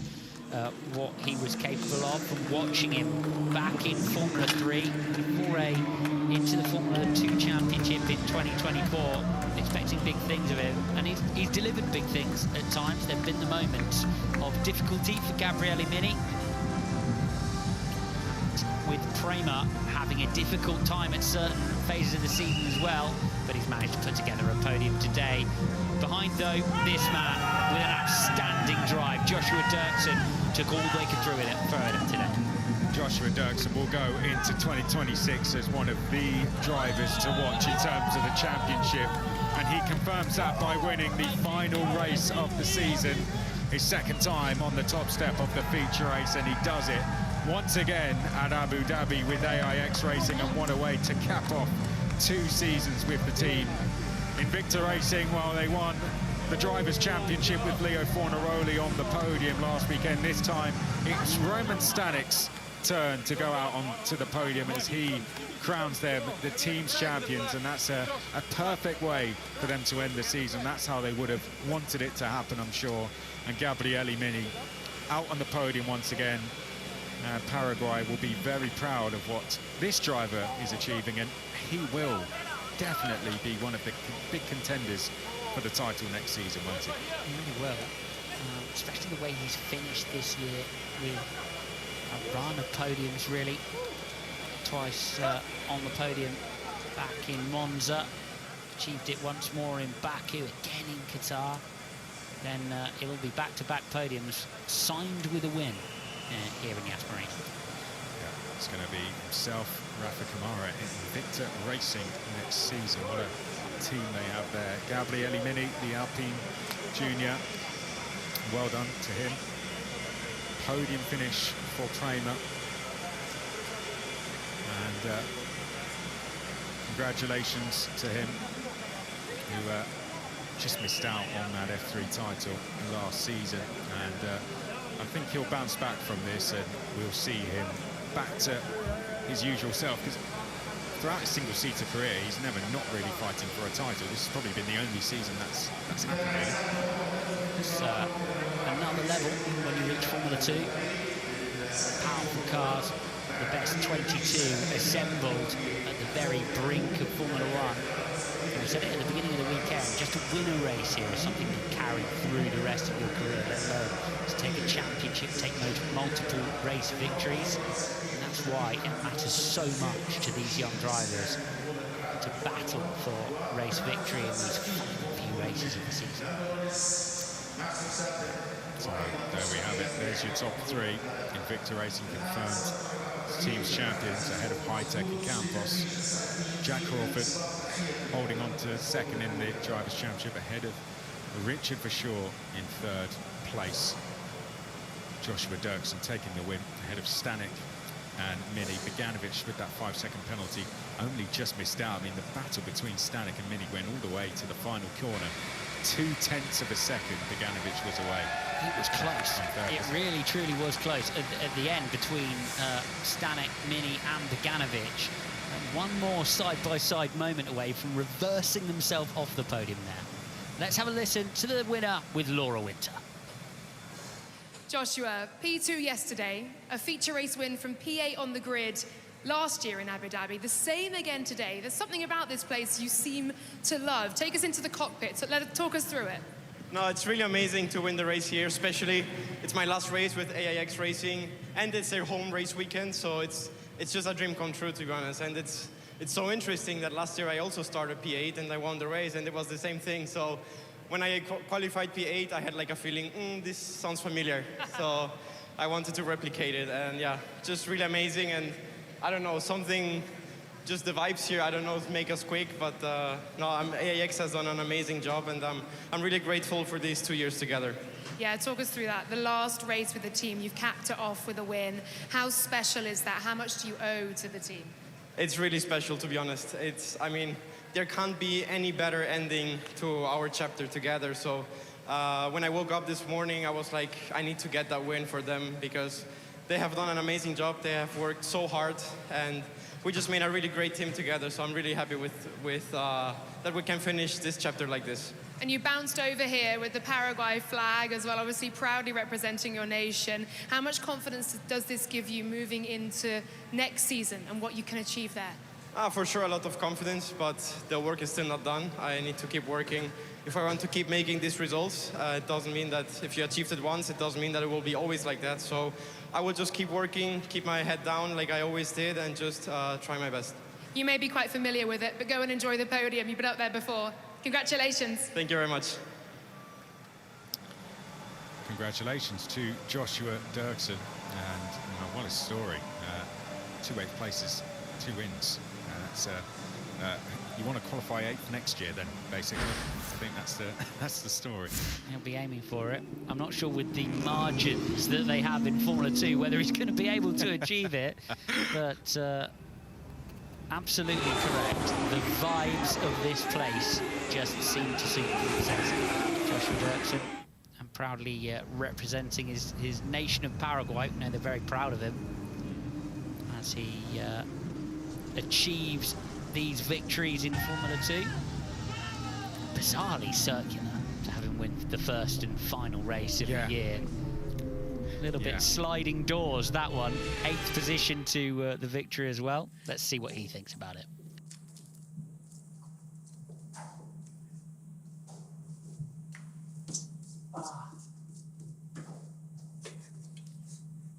what he was capable of from watching him back in Formula 3, foray into the Formula 2 Championship in 2024, expecting big things of him, and he's delivered big things at times. There have been the moments of difficulty for Gabriele Mini, with Prema having a difficult time at certain phases of the season as well, but he's managed to put together a podium today. Behind, though, this man with an outstanding drive, Joshua Durtskin, took all they could through it further today. Joshua Durtskin will go into 2026 as one of the drivers to watch in terms of the championship, and he confirms that by winning the final race of the season, his second time on the top step of the feature race, and he does it once again at Abu Dhabi with AIX Racing, and what a way to cap off 2 seasons with the team. In Victor Racing, well, they won the Drivers' Championship with Leo Fornaroli on the podium last weekend. This time, it's Roman Stanik's turn to go out onto the podium as he crowns them the team's champions, and that's a perfect way for them to end the season. That's how they would have wanted it to happen, I'm sure. And Gabriele Mini out on the podium once again. Paraguay will be very proud of what this driver is achieving, and he will definitely be one of the big contenders for the title next season, won't he? Really will, especially the way he's finished this year with a run of podiums, really. Twice on the podium back in Monza, achieved it once more in Baku, again in Qatar. Then it will be back-to-back podiums, signed with a win here in Yas Marina. Yeah, it's going to be himself, Rafa Kamara, and Victor Racing next season. What a team they have there. Gabriele Mini, the Alpine Junior. Well done to him. Podium finish for Kramer. And congratulations to him, who just missed out on that F3 title last season. And I think he'll bounce back from this, and we'll see him back to his usual self, because throughout his single-seater career, he's never not really fighting for a title. This has probably been the only season that's happened, really. It's another level when you reach Formula 2. Powerful cars, the best 22 assembled at the very brink of Formula 1. We said it at the beginning of the weekend, just to win a race here is something you carry through the rest of your career, let alone to take a championship, take multiple race victories. And that's why it matters so much to these young drivers to battle for race victory in these final few races of the season. So there we have it. There's your top three. In Victor Racing confirmed team's champions ahead of High-Tech and Campos. Jack Crawford holding on to second in the Drivers' Championship ahead of Richard Verschoor in third place. Joshua Dirksen taking the win ahead of Stanek and Mini. Beganovic with that 5-second penalty only just missed out. I mean, the battle between Stanek and Mini went all the way to the final corner. 0.2 of a second, Beganovic was away. It was close. It really, truly was close at the end between Stanek, Mini and Beganovic. And one more side-by-side moment away from reversing themselves off the podium there. Let's have a listen to the winner with Laura Winter. Joshua, P2 yesterday, a feature race win from P8 on the grid last year in Abu Dhabi. The same again today. There's something about this place you seem to love. Take us into the cockpit, so talk us through it. No, it's really amazing to win the race here, especially it's my last race with AIX Racing, and it's their home race weekend, so it's just a dream come true, to be honest. And it's so interesting that last year I also started P8 and I won the race, and it was the same thing. So when I qualified P8, I had like a feeling, this sounds familiar. So I wanted to replicate it, and yeah, just really amazing. And I don't know, something, just the vibes here, I don't know, make us quick, but no, AIX has done an amazing job, and I'm really grateful for these 2 years together. Yeah, talk us through that. The last race with the team, you've capped it off with a win. How special is that? How much do you owe to the team? It's really special, to be honest. I mean, there can't be any better ending to our chapter together. So when I woke up this morning, I was like, I need to get that win for them, because they have done an amazing job. They have worked so hard, and we just made a really great team together. So I'm really happy with that we can finish this chapter like this. And you bounced over here with the Paraguay flag as well, obviously proudly representing your nation. How much confidence does this give you moving into next season and what you can achieve there? For sure, a lot of confidence, but the work is still not done. I need to keep working. If I want to keep making these results, it doesn't mean that if you achieved it once, it doesn't mean that it will be always like that. So I will just keep working, keep my head down like I always did, and just try my best. You may be quite familiar with it, but go and enjoy the podium. You've been up there before. Congratulations. Thank you very much. Congratulations to Joshua Dirksen, and what a story. 2 8th places, 2 wins. You want to qualify 8th next year then, basically. I think that's the story. He'll be aiming for it. I'm not sure with the margins that they have in Formula 2 whether he's going to be able to achieve it, but absolutely correct. The vibes of this place just seem to suit him, says Joshua Dirksen, and proudly representing his nation of Paraguay. You know, they're very proud of him as he achieves these victories in Formula 2. Bizarrely circular to have him win the first and final race of the year. A little bit sliding doors, that one. 8th position to the victory as well. Let's see what he thinks about it.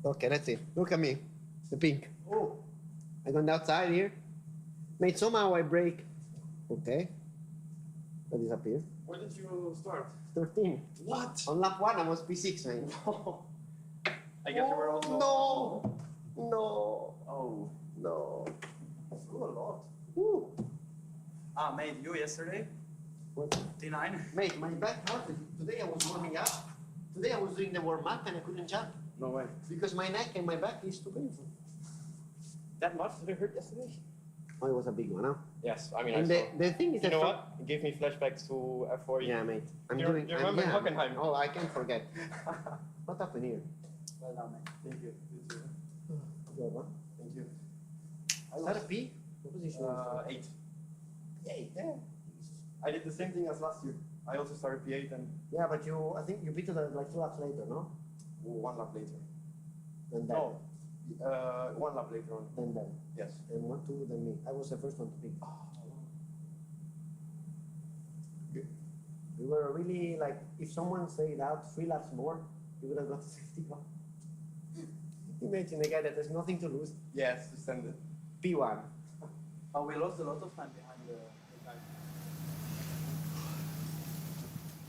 Okay, that's it. Look at me. The pink. Oh, I gone outside here. Mate, somehow I break. Okay. I disappear. Where did you start? 13. What? On lap 1, I was P6, man. I guess you were also... No! No! Oh. No. That's cool a lot. Woo. Ah, mate, you yesterday? What? T9? Mate, my back hurted. Today I was warming up. Today I was doing the warm-up and I couldn't jump. No way. Because my neck and my back is too painful. That much did it hurt yesterday? Oh, it was a big one, huh? Yes, I mean, And I saw. the thing is You that... know what? It gave me flashbacks to F4. Yeah, mate. You remember Hockenheim? Oh, I can't forget. What happened here? Well done, mate. Thank you. You too. Good one. Thank you. Is that a P? What position? 8. 8. Yeah. I did the same thing as last year. I also started P8 and Yeah, but I think you beat it like 2 laps later, no? 1 lap later. Than that. No. 1 lap later on. Than that. Yes. And 1, 2 than me. I was the first one to pick. We were really like, if someone stayed out 3 laps more, he would have got a safety car. Imagine a guy that has nothing to lose. Yes, to send it. P1. Oh, we lost a lot of time behind the time.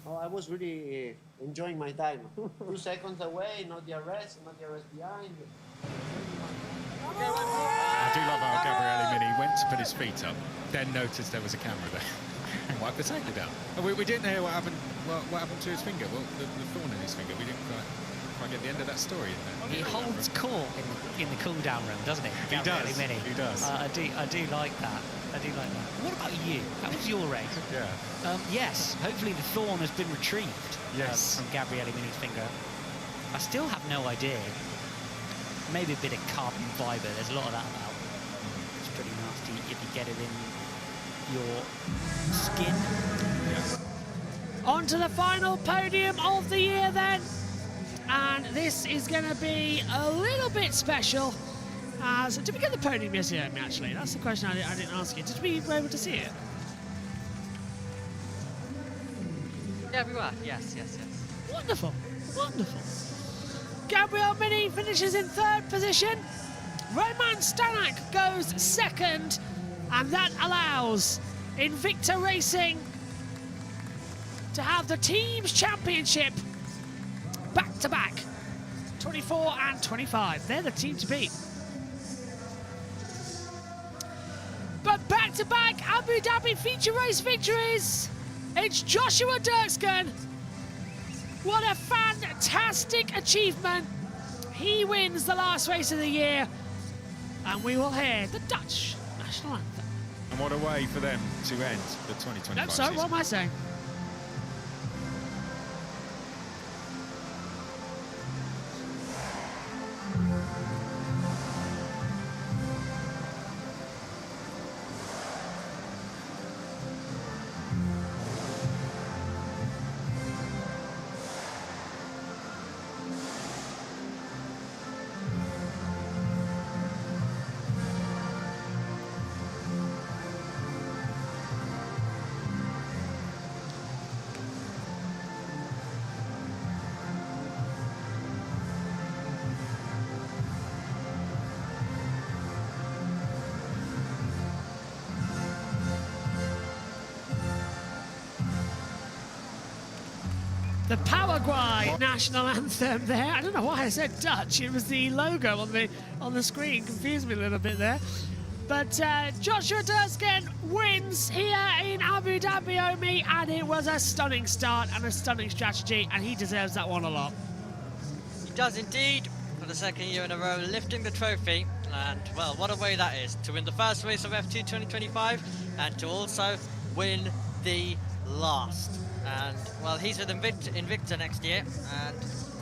Oh, I was really enjoying my time. 2 seconds away, not the arrest behind. I do love how Gabriele Mini went to put his feet up, then noticed there was a camera there. Wipe the taper down. We didn't hear what happened to his finger. Well, the thorn in his finger. We didn't quite get the end of that story in there. He holds court in the cool-down room, doesn't he? He does. Mini. He does. I do like that. I do like that. What about you? How was your race? Yeah. Yes, hopefully the thorn has been retrieved from Gabriele Mini's finger. I still have no idea. Maybe a bit of carbon fibre. There's a lot of that about. It's pretty nasty if you get it in your skin. On to the final podium of the year then. And this is going to be a little bit special. Did we get the podium yesterday, actually? That's the question I didn't ask you. Did we were able to see it? Yeah, we were. Yes. Wonderful, wonderful. Gabriele Mini finishes in 3rd position. Roman Stanek goes 2nd. And that allows Invicta Racing to have the team's championship back-to-back. 24 and 25. They're the team to beat. But back-to-back Abu Dhabi feature race victories. It's Joshua Dirksen. What a fantastic achievement. He wins the last race of the year. And we will hear the Dutch national anthem. And what a way for them to end the 2025 No, sorry, season. what am I saying? The Paraguay national anthem there. I don't know why I said Dutch. It was the logo on the screen. Confused me a little bit there. But Joshua Dirksen wins here in Abu Dhabi, Omi, and it was a stunning start and a stunning strategy, and he deserves that one a lot. He does indeed. for the second year in a row, lifting the trophy. And, well, what a way that is, to win the first race of F2 2025 and to also win the last. And, well, he's with Invicta next year, and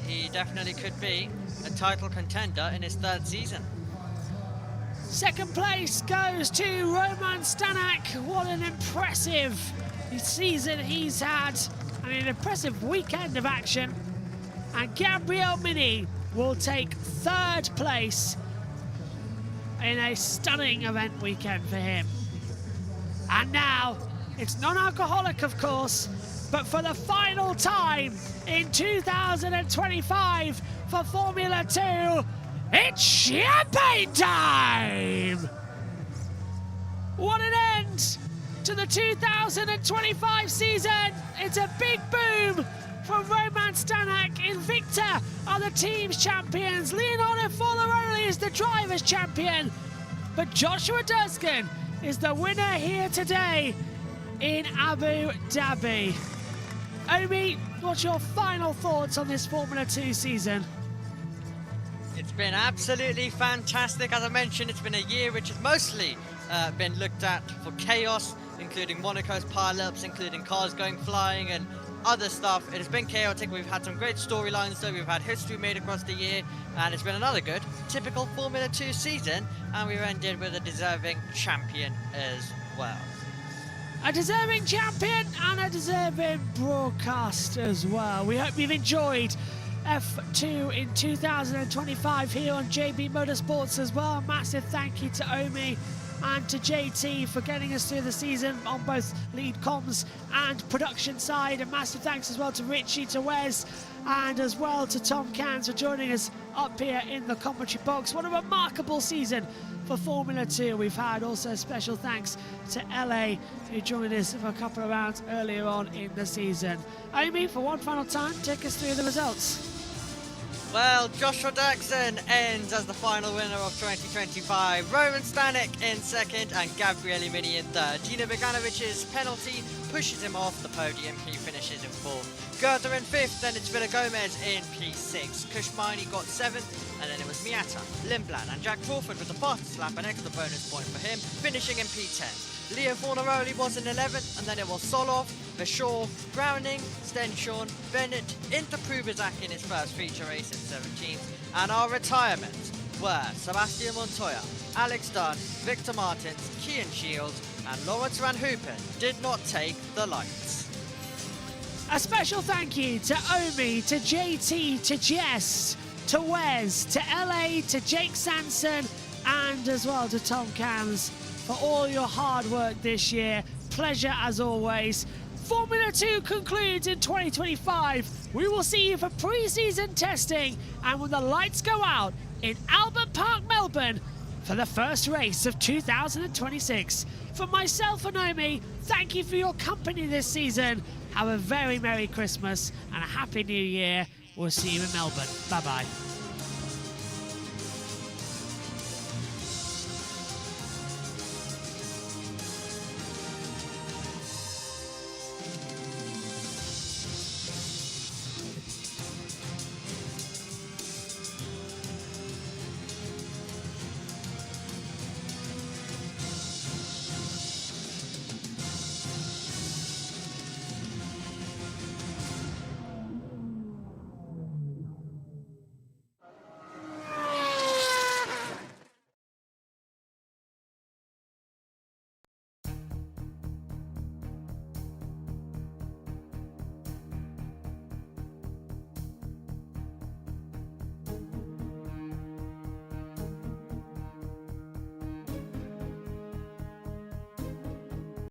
he definitely could be a title contender in his third season. Second place goes to Roman Stanek. What an impressive season he's had, and an impressive weekend of action. And Gabriel Mini will take third place in a stunning event weekend for him. And now, it's non-alcoholic, of course, but for the final time in 2025 for Formula 2, it's champagne time! What an end to the 2025 season! It's a big boom from Roman Stanek. Invicta are the team's champions. Leonardo Forlaroli is the driver's champion. But Joshua Durskin is the winner here today in Abu Dhabi. Omi, what's your final thoughts on this Formula 2 season? It's been absolutely fantastic. As I mentioned, it's been a year which has mostly been looked at for chaos, including Monaco's pile-ups, including cars going flying and other stuff. It has been chaotic. We've had some great storylines though. We've had history made across the year, and it's been another good, typical Formula 2 season, and we've ended with a deserving champion as well. A deserving champion and a deserving broadcast as well. We hope you've enjoyed F2 in 2025 here on JB Motorsports as well. Massive thank you to Omi and to JT for getting us through the season on both lead comms and production side. And massive thanks as well to Richie, to Wes, and as well to Tom Cans for joining us up here in the commentary box. What a remarkable season for Formula 2 we've had. Also special thanks to LA, who joined us for a couple of rounds earlier on in the season. Amy, for one final time, take us through the results. Well, Joshua Dirksen ends as the final winner of 2025. Roman Stanek in second and Gabriele Mini in third. Gino Beganovic's penalty pushes him off the podium. He finishes in fourth. Goethe in fifth, then it's Villa Gomez in P6. Kushmani got seventh, and then it was Miata, Lindblad and Jack Crawford with the fastest lap, an extra bonus point for him, finishing in P10. Leo Fornaroli was in 11th, and then it was Solov, Vashor, Browning, Stenshorn, Bennett, into Prubizak in his first feature race in 17th, and our retirements were Sebastian Montoya, Alex Dunn, Victor Martins, Kian Shields, and Lawrence Van Hoopen did not take the lights. A special thank you to Omi, to JT, to Jess, to Wes, to LA, to Jake Sanson, and as well to Tom Cams for all your hard work this year. Pleasure as always. Formula 2 concludes in 2025. We will see you for pre-season testing and when the lights go out in Albert Park, Melbourne for the first race of 2026. From myself and Omi, thank you for your company this season. Have a very Merry Christmas and a Happy New Year. We'll see you in Melbourne. Bye-bye.